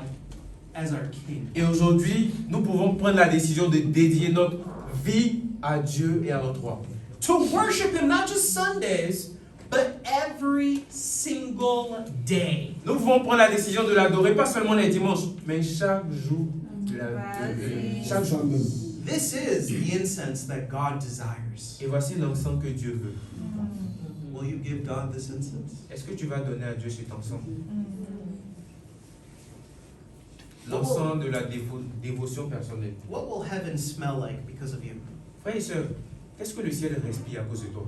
as our King. Et aujourd'hui, nous pouvons prendre la décision de dédier notre vie à Dieu et à notre roi. To worship Him not just Sundays, but every single day. Nous pouvons prendre la décision de l'adorer, pas seulement les dimanches, mais chaque jour de chaque jour. This is the incense that God desires. Et voici l'encens que Dieu veut. Will you give God this incense? Est-ce que tu vas donner à Dieu cet encens? L'encens de la dévotion personnelle. What will heaven smell like because of you? Frères et sœurs, qu'est-ce que le ciel respire à cause de toi?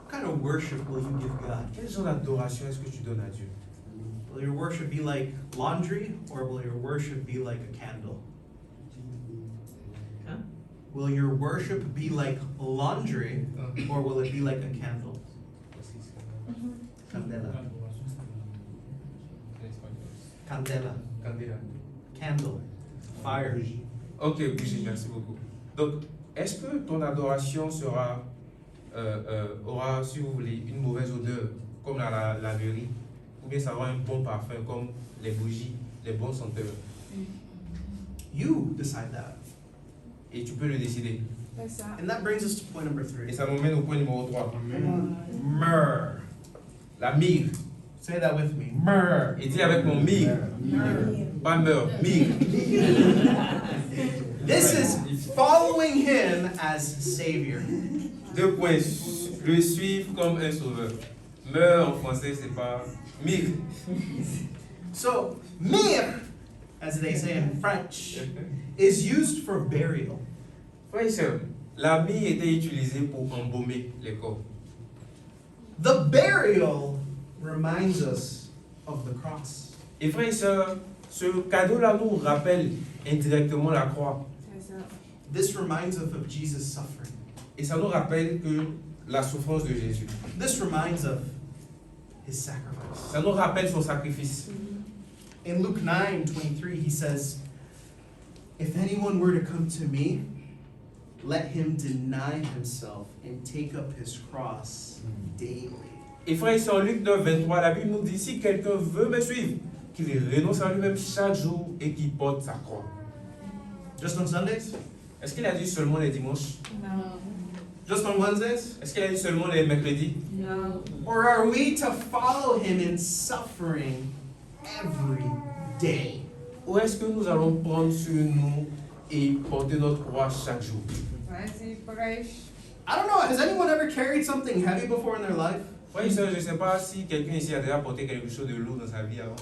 What kind of worship will you give God? Quel genre d'adoration est-ce que tu donnes à Dieu? Will your worship be like laundry, or will your worship be like a candle? Huh? Will your worship be like laundry, or will it be like a candle? Candela. Candela. Candela. Candle. Fire. Ok, bougie, merci beaucoup. Donc, est-ce que ton adoration sera, aura, si vous voulez, une mauvaise odeur, comme la laverie, ou bien ça aura un bon parfum, comme les bougies, les bons senteurs? You decide that. Et tu peux le décider. C'est ça. And that brings us to point number Et 3. ça nous mène au point numéro 3. Myrrh. La myrrhe. Say that with me. Myrrh. Et dis avec mon myrrhe. Pas myrrhe, myrrhe. This is following Him as Savior. 2 points. Le suivre comme un sauveur. Myrrhe en français, c'est pas myrrhe. So, myrrh, as they say in French, is used for burial. Frères et sœurs, la myrrhe était utilisée pour embaumer les corps. The burial reminds us of the cross. Et frères et sœurs, ce cadeau-là nous rappelle indirectement la croix. C'est ça. This reminds us of Jesus' suffering. Et ça nous rappelle que la souffrance de Jésus. This reminds of His sacrifice. Ça nous rappelle son sacrifice. In Luke 9:23, He says, "If anyone were to come to me, let him deny himself and take up his cross daily." Et frères et sœurs, Luc 9, 23, la Bible nous dit, si quelqu'un veut me suivre, qu'il renonce à lui-même chaque jour et qu'il porte sa croix. Just on Sundays? Est-ce qu'il a dit seulement les dimanches? Non. Just on Wednesdays? Est-ce qu'il a dit seulement les mercredis? Non. Or are we to follow Him in suffering every day? Ou est-ce que nous allons prendre sur nous et porter notre croix chaque jour? Vas-y, prêche. I don't know, has anyone ever carried something heavy before in their life? Frères et sœurs, je ne sais pas si quelqu'un ici a déjà porté quelque chose de lourd dans sa vie avant.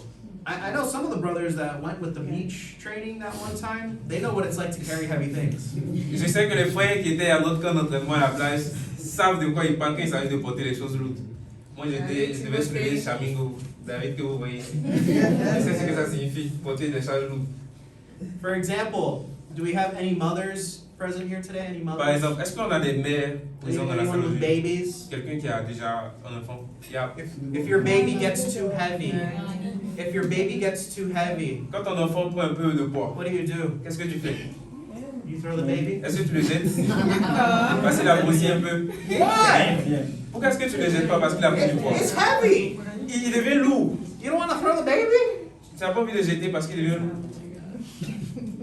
I know some of the brothers that went with the beach training that one time, they know what it's like to carry heavy things. Je sais que les frères qui étaient à notre camp d'entraînement à la plage savent de quoi ils parlent quand il s'agit de porter les choses lourdes. Moi, je devais soulever le chamingo, David, que vous voyez ici. Je sais ce que ça signifie, porter des charges lourdes. For example, do we have any mothers present here today? Any Par mothers? exemple, est-ce qu'on a des mères présentes dans la salle Anyone with aujourd'hui? babies? Quelqu'un qui a déjà un enfant? Yeah. If your baby gets too heavy, if your baby gets too heavy, Quand ton enfant prend un peu de poids, what do? qu'est-ce que tu fais? You throw the baby? Est-ce que tu le jettes? Parce qu'il a grossi un peu. Why? Pourquoi est-ce que tu ne le jettes pas? Parce qu'il a pris du poids. It's heavy. Il devient lourd. You don't want to throw the baby? Tu n'as pas envie de le jeter parce qu'il devient lourd.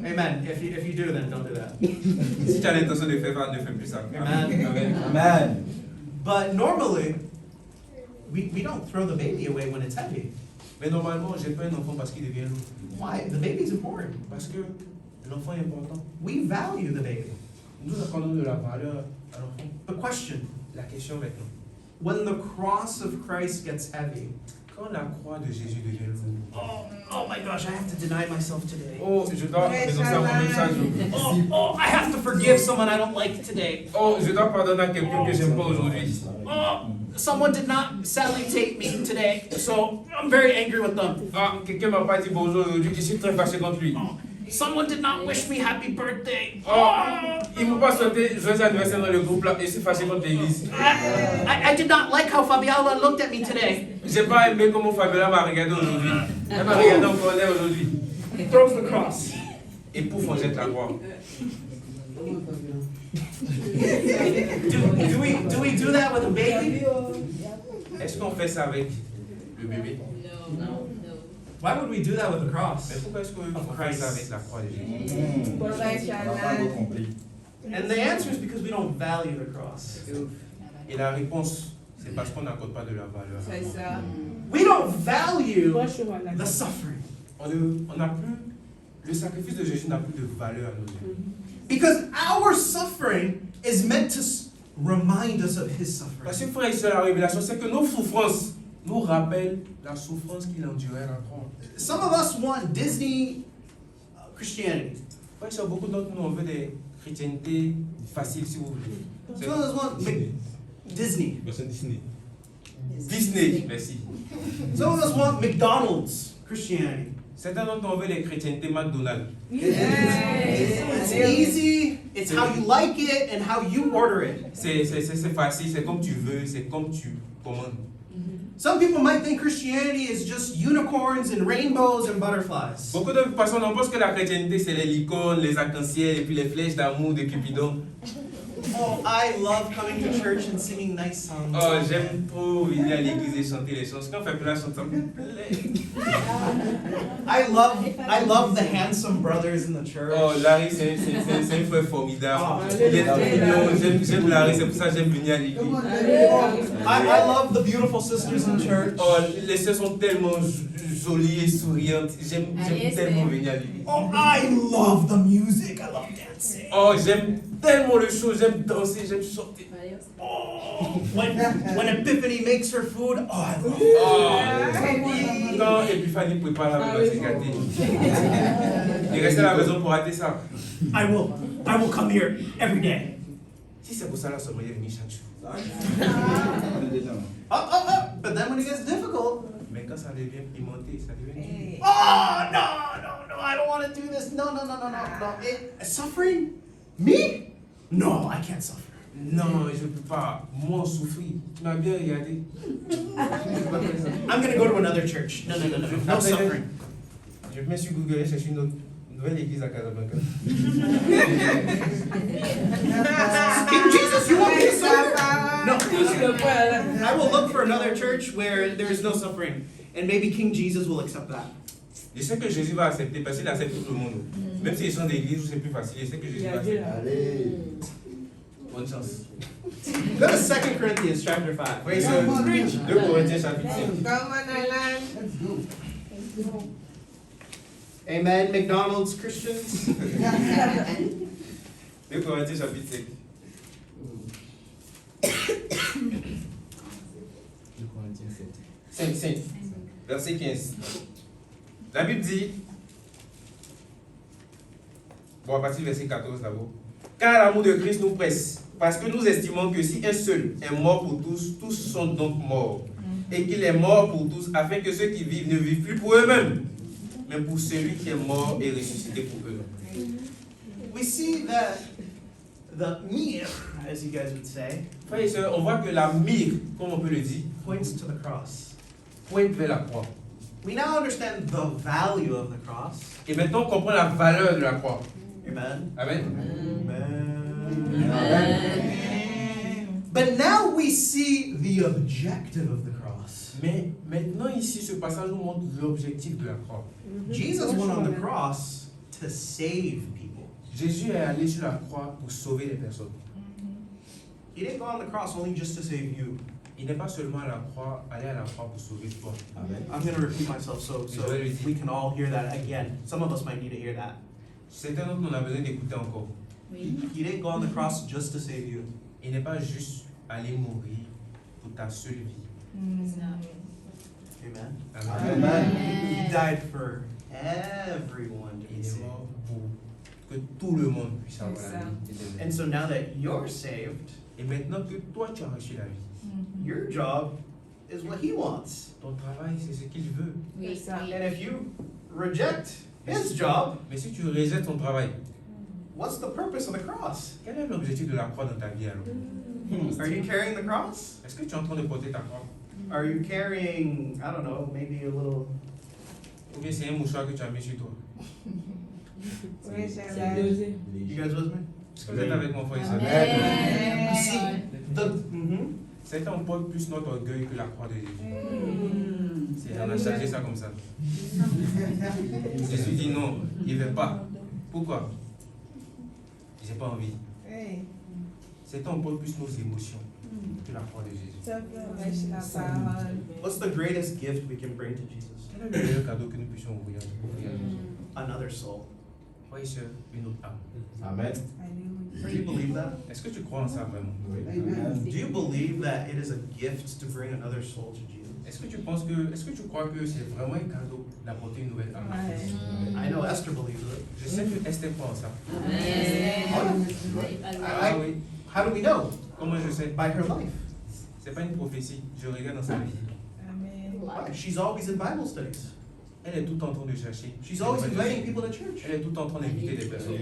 Amen. If you do, then don't do that. Si tu as l'intention de faire ça, ne fais plus ça. Amen. Amen. Amen. But normally, we don't throw the baby away when it's heavy. Mais normalement, j'ai pas un enfant parce qu'il devient lourd. Why? The baby's important. Parce que l'enfant est important. We value the baby. Nous accordons de la valeur à l'enfant. The question, La question maintenant, when the cross of Christ gets heavy, quand la croix de Jésus devient lourde, oh my gosh, I have to deny myself today. oh, je dois renoncer à moi-même chaque jour. I have to forgive someone I don't like today. Oh, je dois pardonner à quelqu'un que j'aime pas aujourd'hui. Someone did not salutate me today, so I'm very angry with them. Ah, quelqu'un m'a pas dit bonjour aujourd'hui, je suis très fâché contre lui. Someone did not wish me happy birthday. Oh, ils m'ont pas souhaité joyeux anniversaire dans le groupe là, et je suis fâché contre l'église. I did not like how Fabiola looked at me today. J'ai pas aimé comment Fabiola m'a regardé aujourd'hui. Elle m'a regardé en colère aujourd'hui. Throws the cross. Et pouf, on jette la croix. Do we do that with a baby? Est-ce qu'on fait ça avec le bébé? Why would we do that with the Mais cross? pourquoi est-ce qu'on fait ça avec la croix de Jésus? On n'a pas encore compris. And the answer is because we don't value the cross. Et la réponse, c'est parce qu'on n'accorde pas de la valeur. C'est ça. We don't value the suffering On n'a plus, le sacrifice de Jésus n'a plus de valeur à nos yeux. because our suffering is meant to remind us of his Parce suffering. que frère et sœurs, la révélation, c'est que nos souffrances nous rappellent la souffrance qu'il endurait à la croix. Some of us want Disney Christianity. Frère et sœurs, beaucoup d'entre nous, on veut des chrétientés faciles, si vous voulez. C'est Some of us want Disney. Disney, merci. Some of us want McDonald's Christianity. Certains d'entre nous, on veut les chrétientés McDonald's. It's easy, it's how you like it and how you order it. C'est facile, c'est comme tu veux, c'est comme tu commandes. Some people might think Christianity is just unicorns and rainbows and butterflies. Beaucoup de personnes, on pense que la chrétienté, c'est les licornes, les arcs-en-ciel et puis les flèches d'amour de Cupidon. Oh, I love coming to church and singing nice songs. Oh, j'aime trop venir à l'église et chanter les chansons. Quand on fait plus la chanson, ça me plaît. I love the handsome brothers in the church. Oh, Larry, c'est un frère formidable. Il est trop mignon. J'aime Larry, c'est pour ça que j'aime venir à l'église. I love the beautiful sisters in church. Oh, les sœurs sont tellement jolies et souriantes. J'aime tellement venir à l'église. Oh, I love the music. I love dancing. Oh, j'aime tellement le show. J'aime danser, j'aime chanter. Oh, when Epiphany makes her food, oh, I love it. Oh, quand Epiphanie prépare la maison, c'est gâté. Il reste à la maison pour rater ça. I will come here every day. Si c'est pour ça, là, seulement, il est venu chaque jour. On est déjà là. But then when it gets difficult, Mais quand ça devient pimenté, ça devient dur. oh, no, I don't want to do this. No. Suffering? Me? No, I can't suffer. Non, je ne peux pas. Moi, souffrir. Tu m'as bien regardé. I'm going to go to another church. No Après, suffering. Je me suis Google et cherché une nouvelle église à Casablanca. King Jesus, you want me to suffer? No. No. I will look for another church where there is no suffering. And maybe King Jesus will accept that. Je sais que Jésus va accepter parce qu'il accepte tout le monde. Même s'ils sont d'église où c'est plus facile, je sais que Jésus va accepter. Allez. Bonne chance. Go to 2 Corinthians chapter 5. Oui, c'est 2 Corinthiens chapitre 5. Come on, Alan. Amen, McDonald's Christians. 2 Corinthiens chapitre 5. 2 Corinthiens 7. 5, verset 15. La Bible dit, bon, à partir du verset 14 d'abord, car l'amour de Christ nous presse, parce que nous estimons que si un seul est mort pour tous, tous sont donc morts, et qu'il est mort pour tous, afin que ceux qui vivent ne vivent plus pour eux-mêmes, mais pour celui qui est mort et ressuscité pour eux. We see that the mir, as you guys would say, Frères et sœurs, on voit que la mire, comme on peut le dire, points to the cross. pointe vers la croix. We now understand the value of the cross. Et maintenant, on comprend la valeur de la croix. Amen. Amen. But now we see the objective of the cross. Mais maintenant, ici, ce passage nous montre l'objectif de la croix. Jesus went on the cross to save people. Jésus est allé sur la croix pour sauver les personnes. He didn't go on the cross only just to save you. Il n'est pas seulement allé à la croix pour sauver toi. Amen. I'm going to repeat myself so we can all hear that again. Some of us might need to hear that. Certains d'entre nous, on a besoin d'écouter encore. Oui. He didn't go on the cross just to save you. Il n'est pas juste aller mourir pour ta seule vie. Amen. Amen. He died for everyone to be Il est saved. mort pour que tout le monde puisse avoir C'est la ça. vie éternelle. And so now that you're saved, Et maintenant que toi tu as reçu la vie, your job is what he wants. ton travail c'est ce qu'il veut. Oui. C'est ça. Oui. And if you reject his job, Mais si tu rejettes ton travail, what's the purpose of the cross? quel est l'objectif de la croix dans ta vie alors? Are you carrying the cross? Est-ce que tu es en train de porter ta croix? Are you carrying, I don't know, maybe a little. Ou bien c'est un mouchoir que tu as mis sur toi? Oui, C'est Charlène. dosé. You guys with me? Est-ce que vous êtes avec mon frère et soeur? Amen. You see, Certains on porte plus notre orgueil que la croix de Jésus. On a Mm. chargé ça comme ça. Jésus dit non, il ne veut pas. Pourquoi? J'ai pas envie. Oui. Certains on porte plus nos émotions que la croix de Jésus. Ça peut rester la parole. What's the greatest gift we can bring to Jesus? Quel est le meilleur cadeau que nous puissions offrir à Jésus? Another soul. Frère et sœur, une autre âme. Amen. Do you believe that? Est-ce que tu crois en ça vraiment? Amen. Do you believe that it is a gift to bring another soul to Jesus? Est-ce que tu crois que c'est vraiment un cadeau d'apporter une nouvelle âme? à Jésus? I know Esther believes it. Je sais que Esther croit en ça. I- oui. How do we know? Comment je sais? By her life. C'est pas une prophétie. Je regarde dans sa vie. Amen. Why? She's always in Bible studies. Elle est tout en train de chercher. She's always inviting people to church. Elle est tout en train d'inviter des personnes.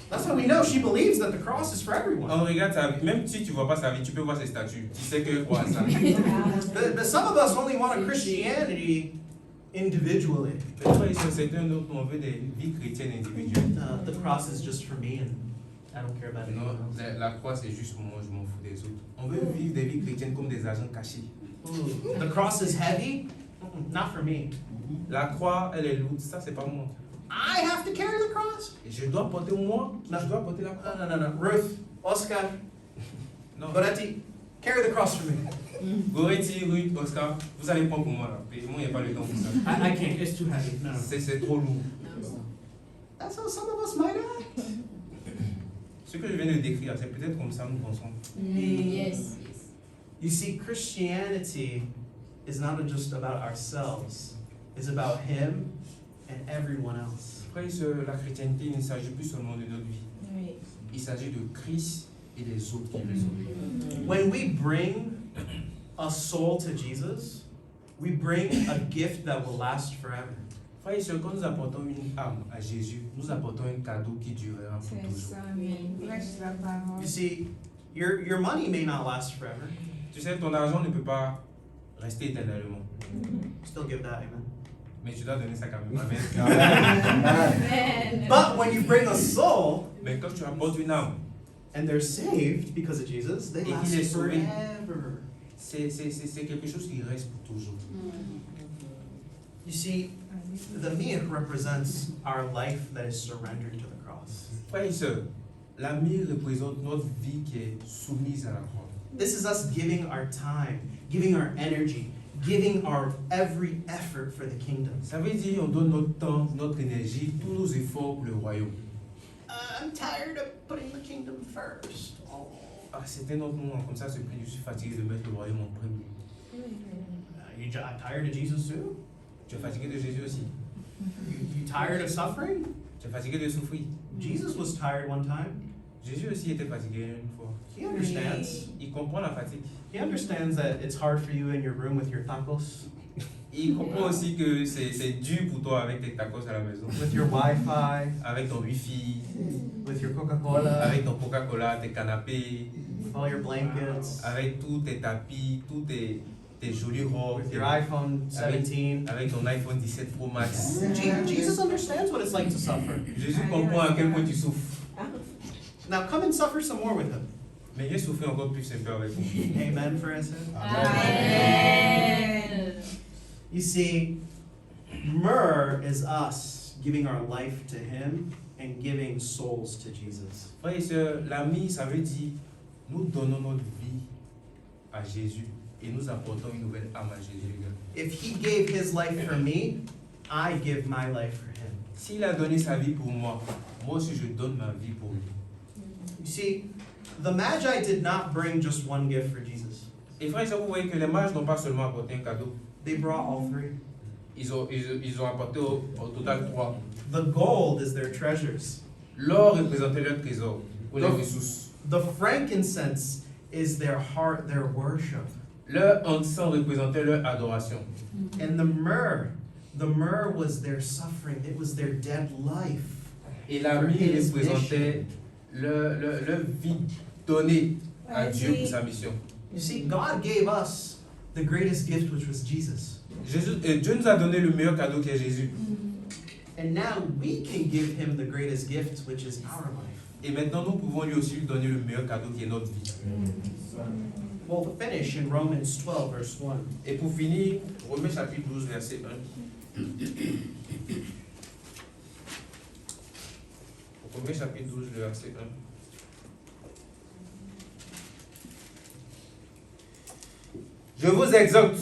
That's how we know she believes that the cross is for everyone. On regarde sa vie. Même si tu vois pas sa vie, tu peux voir ses statuts. Tu sais que croit à ça. But some of us only want a Christianity individually. Mais toi, ici, certains d'autres, on veut des vies chrétiennes individuelles. The cross is just for me and I don't care about anyone Non, else. la croix, c'est juste pour moi, je m'en fous des autres. On veut vivre des vies chrétiennes comme des agents cachés. The cross is heavy? Not for me. La croix, elle est lourde. Ça, c'est pas moi. I have to carry the cross? Et je dois porter moi. Je dois porter la croix. No. Ruth, Oscar, Non. Goretti, carry the cross for me. Goretti, Ruth, Oscar, vous allez prendre pour moi là. Et moi, il n'y a pas le temps pour ça. I can't, it's too heavy. No. C'est trop lourd. That's how some of us might act. Ce que je viens de décrire, c'est peut-être comme ça nous pensons. Yes. You see, Christianity is not just about ourselves, it's about Him and everyone else. Frères et sœurs, la chrétienté, il ne s'agit plus seulement de notre vie. Oui. Il s'agit de Christ et des autres qui le sont. When we bring a soul to Jesus, we bring a gift that will last forever. Frères et sœurs, quand nous apportons une âme à Jésus, nous apportons un cadeau qui durera pour C'est toujours. ça. Prêche la parole. You see, your money may not last forever. Tu sais, ton argent ne peut pas rester éternellement. Still give that, amen. Mais tu dois donner ça quand même. Amen. Amen. But when you bring a soul Mais quand tu apportes une âme, and they're saved because of Jesus, they Et last qu'il est sauvé. forever. c'est quelque chose qui reste pour toujours. You see, the mir represents our life that is surrendered to the cross. Frères et sœurs, la mire représente notre vie qui est soumise à la croix. This is us giving our time, giving our energy, giving our every effort for the kingdom. Ça veut dire on donne notre temps, notre énergie, tous nos efforts pour le royaume. I'm tired of putting the kingdom first. Oh. Ah, c'était notre moment comme ça, se plaint, je suis fatigué de mettre le royaume en premier. I'm tired of Jesus too? Tu es fatigué de Jésus aussi. You tired of suffering? Tu es fatigué de souffrir. Jesus was tired one time. Jésus aussi était fatigué une fois. He understands. Il comprend la fatigue. He understands that it's hard for you in your room with your tacos, Il comprend aussi que c'est dur pour toi avec tes tacos à la maison, with your Wi-Fi, avec ton wifi, with your Coca-Cola, avec ton Coca-Cola, tes canapés, with all your blankets, avec tous tes tapis, tous tes jolis robes, with your iPhone 17. avec ton iPhone 17 Pro Max. Jesus understands what it's like to suffer. Jésus comprend à quel point tu souffres. Now come and suffer some more with him. Mais viens souffrir encore plus un peu avec vous. Amen, Francis. Amen. You see, myrrh is us giving our life to him and giving souls to Jesus. Frères et sœurs, l'ami, ça veut dire nous donnons notre vie à Jésus et nous apportons une nouvelle âme à Jésus. If he gave his life for me, I give my life for him. S'il a donné sa vie pour moi, moi aussi je donne ma vie pour lui. You see, the Magi did not bring just one gift for Jesus. Et frères et sœurs, vous voyez que les mages n'ont pas seulement apporté un cadeau, They brought all three. ils ont apporté au total 3. The gold is their treasures. L'or représentait leur trésor, ou les Donc- ressources. The frankincense is their heart, their worship. Leur encens représentait leur adoration. And the myrrh was their suffering. It was their dead life. Et la myrrhe représentait leur vie donnée à Dieu pour sa mission. You see, God gave us the greatest gift, which was Jesus. Dieu nous a donné le meilleur cadeau qui est Jésus. And now we can give him the greatest gift, which is our life. Et maintenant, nous pouvons lui aussi lui donner le meilleur cadeau qui est notre vie. We'll finish in Romans 12, verse 1. Et pour finir, Romains chapitre 12, verset 1. Romains chapitre 12, verset 1. Je vous exhorte,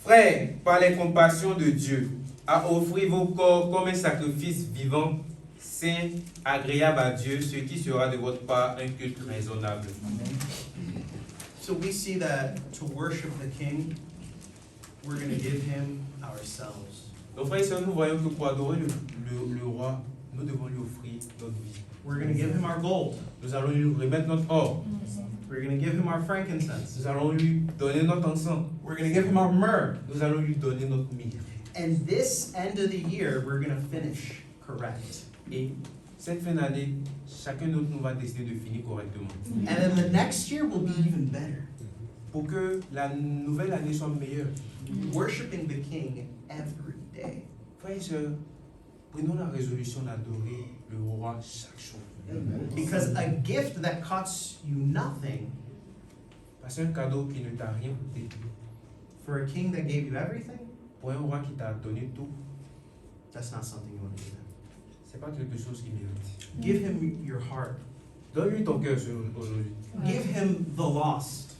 frères, par les compassions de Dieu, à offrir vos corps comme un sacrifice vivant, saint, agréable à Dieu, ce qui sera de votre part un culte raisonnable. So we see that to worship the King, we're going to give him ourselves. Donc, frères et sœurs, nous voyons que pour adorer le roi, nous devons lui offrir notre vie. We're going to give him our gold. Nous allons lui remettre notre or. We're going to give him our frankincense. Nous allons lui donner notre encens. We're going to give him our myrrh. Nous allons lui donner notre myrrhe. And this end of the year, we're going to finish correct. Et cette fin d'année, chacun d'entre nous va décider de finir correctement. And then the next year will be even better. Pour que la nouvelle année soit meilleure. Worshiping the King every day. Frères et sœurs, prenons la résolution d'adorer le roi chaque jour. Because a gift that costs you nothing Parce qu'un cadeau qui ne t'a rien coûté, for a king that gave you everything, pour un roi qui t'a donné tout, that's not something you want to do. c'est pas quelque chose qui mérite. Give him your heart. Donne-lui ton cœur aujourd'hui. Give him the lost.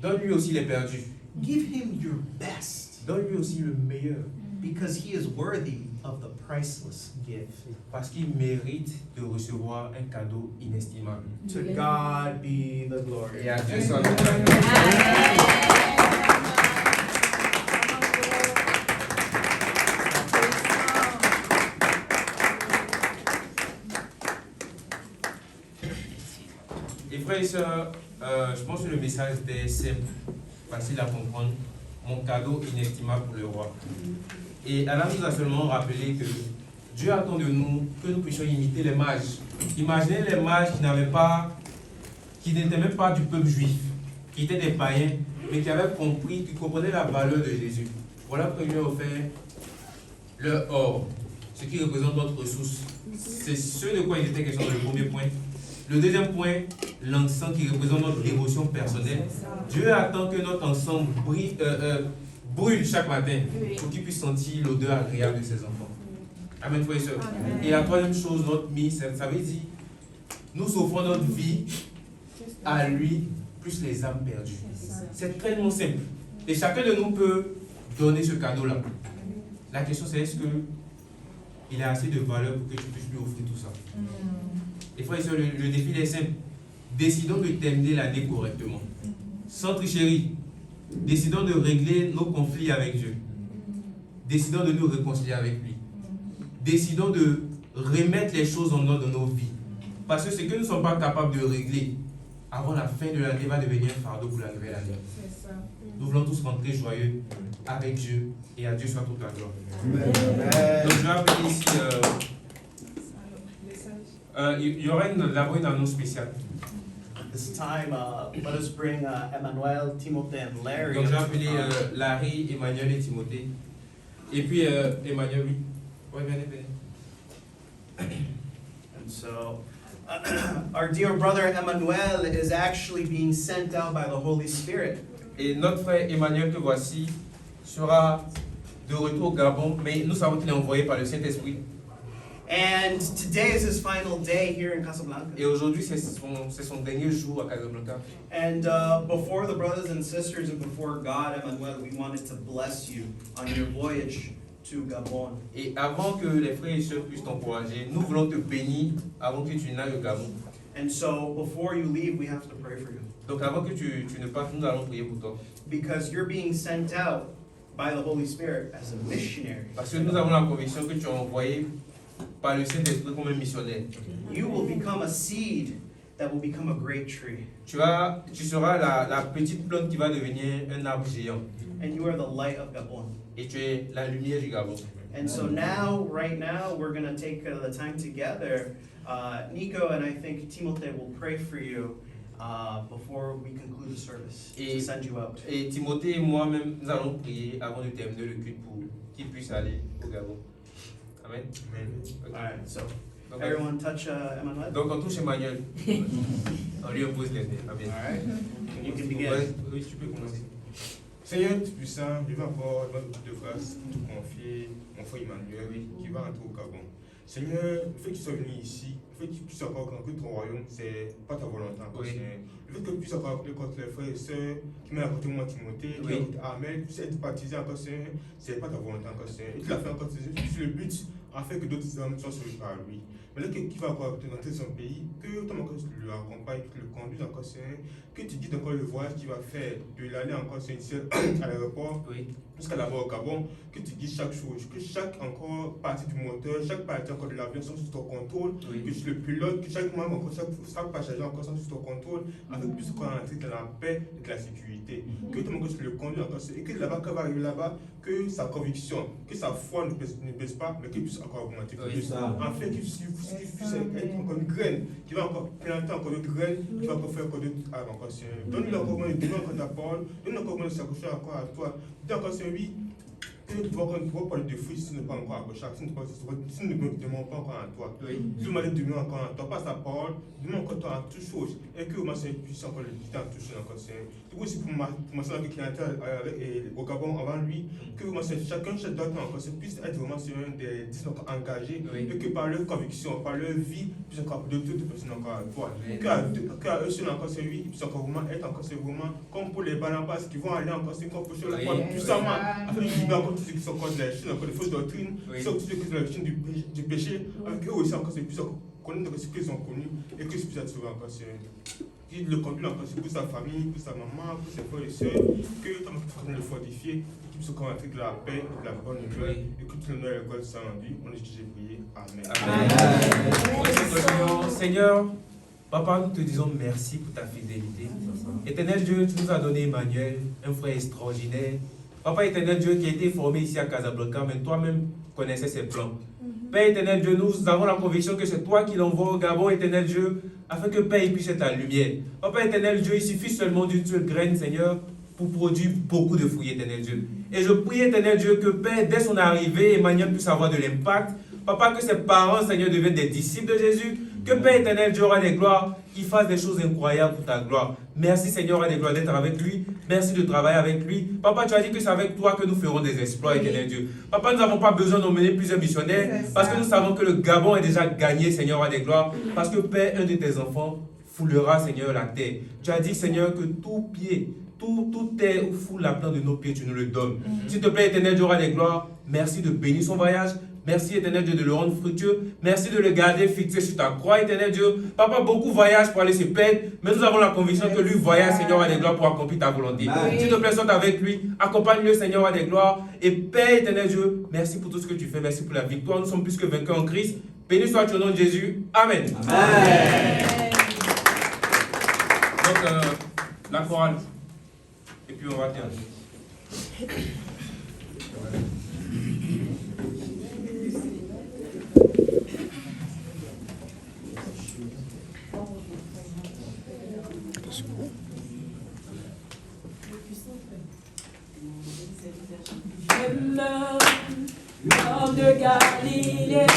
Donne-lui aussi les perdus. Give him your best. Donne-lui aussi le meilleur. Because he is worthy of the priceless gift. Parce qu'il mérite de recevoir un cadeau inestimable. To God be the glory. Et à Dieu soit le gloire. Et frères et sœurs, je pense que le message était simple, facile à comprendre. Mon cadeau inestimable pour le roi. Et Allah nous a seulement rappelé que Dieu attend de nous que nous puissions imiter les mages. Imaginez les mages qui n'étaient même pas du peuple juif, qui étaient des païens, mais qui avaient compris, qui comprenaient la valeur de Jésus. Voilà pourquoi il lui a offert leur or, ce qui représente notre ressource. C'est ce de quoi il était question dans le premier point. Le deuxième point, l'encens qui représente notre dévotion personnelle. Dieu attend que notre encens brûle chaque matin pour qu'il puisse sentir l'odeur agréable de ses enfants. Amen, frères et sœurs. Et la troisième chose, notre mise, ça veut dire, nous offrons notre vie à lui, plus les âmes perdues. C'est tellement simple. Et chacun de nous peut donner ce cadeau-là. La question c'est est-ce qu'il a assez de valeur pour que tu puisses lui offrir tout ça? Et frères et sœurs, le défi est simple. Décidons de terminer l'année correctement. Sans tricherie. Décidons de régler nos conflits avec Dieu. Décidons de nous réconcilier avec lui. Décidons de remettre les choses en ordre dans nos vies. Parce que ce que nous ne sommes pas capables de régler avant la fin de l'année va devenir un fardeau pour la nouvelle année. Nous voulons tous rentrer joyeux avec Dieu et à Dieu soit toute la gloire. Donc je vais appeler ici, il y aura d'abord une annonce spéciale. This time, let us bring Emmanuel, Timothy, and Larry. Donc je vais appeler Larry, Emmanuel et Timothée. Et puis Emmanuel, oui. Oui, venez. And so, our dear brother Emmanuel is actually being sent out by the Holy Spirit. Et notre frère Emmanuel que voici sera de retour au Gabon, mais nous savons qu'il est envoyé par le Saint-Esprit. And today is his final day here in Casablanca. Et aujourd'hui, c'est son dernier jour à Casablanca. And before the brothers and sisters and before God, Emmanuel, we wanted to bless you on your voyage to Gabon. Et avant que les frères et sœurs puissent t'encourager, nous voulons te bénir avant que tu n'ailles au Gabon. And so before you leave, we have to pray for you. Donc avant que tu ne partes, nous allons prier pour toi. Because you're being sent out by the Holy Spirit as a missionary. Parce que nous avons la conviction que tu es envoyé par le Saint-Esprit comme un missionnaire. You will become a seed that will become a great tree. Tu seras la petite plante qui va devenir un arbre géant. And you are the light of Gabon. Et tu es la lumière du Gabon. And so now, right now, we're going to take the time together. Nico and I think Timothy will pray for you before we conclude the service to send you out. Et Timothée et moi-même, nous allons prier avant de terminer le culte pour qu'il puisse aller au Gabon. Amen. All right, so Donc, everyone touch Emmanuel. donc on touche Emmanuel. On lui impose les mains. Amen. All right, you can begin. Oui, tu peux commencer. Seigneur Tout-Puissant, je vais encore dans de grâce confier mon frère Emmanuel qui va rentrer au Gabon. Seigneur, le fait que tu sois venu ici, le fait que tu puisses encore conquérir ton royaume, c'est pas ta volonté encore, Seigneur. Le fait que tu puisses encore appeler contre les frères et sœurs qui m'ont raconté moi Timothée, qui ont Ahmed, tu puisses être baptisé encore, Seigneur, c'est pas ta volonté encore, Seigneur. Et tu l'as fait encore, Seigneur, c'est le but afin que d'autres hommes soient sauvés par lui. Mais là, qui va encore entrer dans son pays, que ton encore le accompagne, que tu le conduis encore, Seigneur, que tu guides encore le voyage qu'il va faire, de l'aller encore, Seigneur, à l'aéroport, jusqu'à là-bas au Gabon, que tu guides chaque chose, que chaque encore partie du moteur, chaque partie encore de l'avion sont sous ton contrôle, que tu le pilote, que chaque membre encore, chaque passager encore sont sous ton contrôle, afin que tu puisses encore entrer dans la paix et de la sécurité. Que ton encore le conduit encore, et que là-bas, quand il va arriver là-bas, que sa conviction, que sa foi ne baisse pas, mais qu'il puisse encore augmenter. Afin qu'il puisse être encore une graine, qui va encore planter encore d'autres graines, qui va encore faire encore d'autres arbres encore, Seigneur. Donne-lui encore moins, donne-lui encore ta parole, donne-lui encore moins de s'accrocher encore à toi. Dis encore, Seigneur, oui, que tu vas encore parler de fruits si tu n'es pas encore accroché, si tu ne demandes pas encore à toi. Si vous m'allez demander encore à toi, pas sa parole, demande encore toi à toutes choses, et que moi, Seigneur, puisse encore le guider en toutes choses encore, Seigneur. Du coup, c'est pour ma soeur qui est au Gabon avant lui, que moi, chacun doit encore, puisse être vraiment sur un des 10 engagés, et que par leur conviction, par leur vie, puisse encore d'autres personnes encore à toi. Qu'à eux seuls encore, c'est lui, ils puissent encore vraiment être encore, c'est vraiment comme pour les Barnabas qui vont aller encore, c'est comme pour la foi puissamment, afin de libérer encore tous ceux qui sont contre la Chine, encore des fausses doctrines, tous ceux qui sont la Chine du péché, avec eux aussi encore, c'est plus connaître ce qu'ils ont connu, et que c'est plus à sauver encore, c'est qu'il le conduit encore pour sa famille, pour sa maman, pour ses frères et sœurs, que tu vas le fortifier, et qu'il puisse encore entrer de la paix, de la bonne nouvelle, et que tout le Noël God soit rendu. On est j'ai prié. Amen. Seigneur, Papa, nous te disons merci pour ta fidélité. Éternel Dieu, tu nous as donné Emmanuel, un frère extraordinaire. Papa éternel Dieu qui a été formé ici à Casablanca, mais toi-même connaissais ses plans. Père éternel Dieu, nous avons la conviction que c'est toi qui l'envoies au Gabon, éternel Dieu, afin que Père puisse être ta lumière. Papa éternel Dieu, il suffit seulement d'une seule graine, Seigneur, pour produire beaucoup de fruits, éternel Dieu. Et je prie, éternel Dieu, que Père, dès son arrivée, Emmanuel puisse avoir de l'impact. Papa, que ses parents, Seigneur, deviennent des disciples de Jésus. Que Père éternel Dieu aura des gloires, qu'il fasse des choses incroyables pour ta gloire. Merci Seigneur, aura des gloires d'être avec lui. Merci de travailler avec lui. Papa, tu as dit que c'est avec toi que nous ferons des exploits, éternel Dieu. Papa, nous n'avons pas besoin d'emmener plusieurs missionnaires, parce que nous savons que le Gabon est déjà gagné, Seigneur, aura des gloires. Parce que Père, un de tes enfants foulera, Seigneur, la terre. Tu as dit, Seigneur, que tout pied, tout terre où foule la plante de nos pieds, tu nous le donnes. S'il te plaît, éternel Dieu, aura des gloires. Merci de bénir son voyage. Merci, éternel Dieu, de le rendre fructueux. Merci de le garder fixé sur ta croix, éternel Dieu. Papa, beaucoup voyagent pour aller se perdre, mais nous avons la conviction que lui voyage, Seigneur, à des gloires pour accomplir ta volonté. S'il te plaît, sois avec lui. Accompagne-le, Seigneur, à des gloires. Et Père, éternel Dieu, merci pour tout ce que tu fais. Merci pour la victoire. Nous sommes plus que vaincus en Christ. Béni soit-tu au nom de Jésus. Amen. Amen. Donc, la chorale. Et puis on va terminer. J'aime l'homme de Galilée.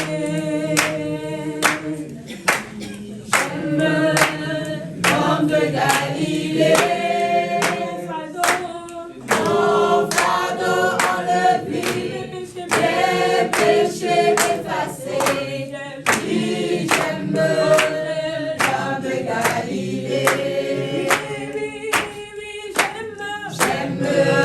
J'aime l'homme de Galilée. Mon fardeau enlevé, mes péchés effacés. Oui, j'aime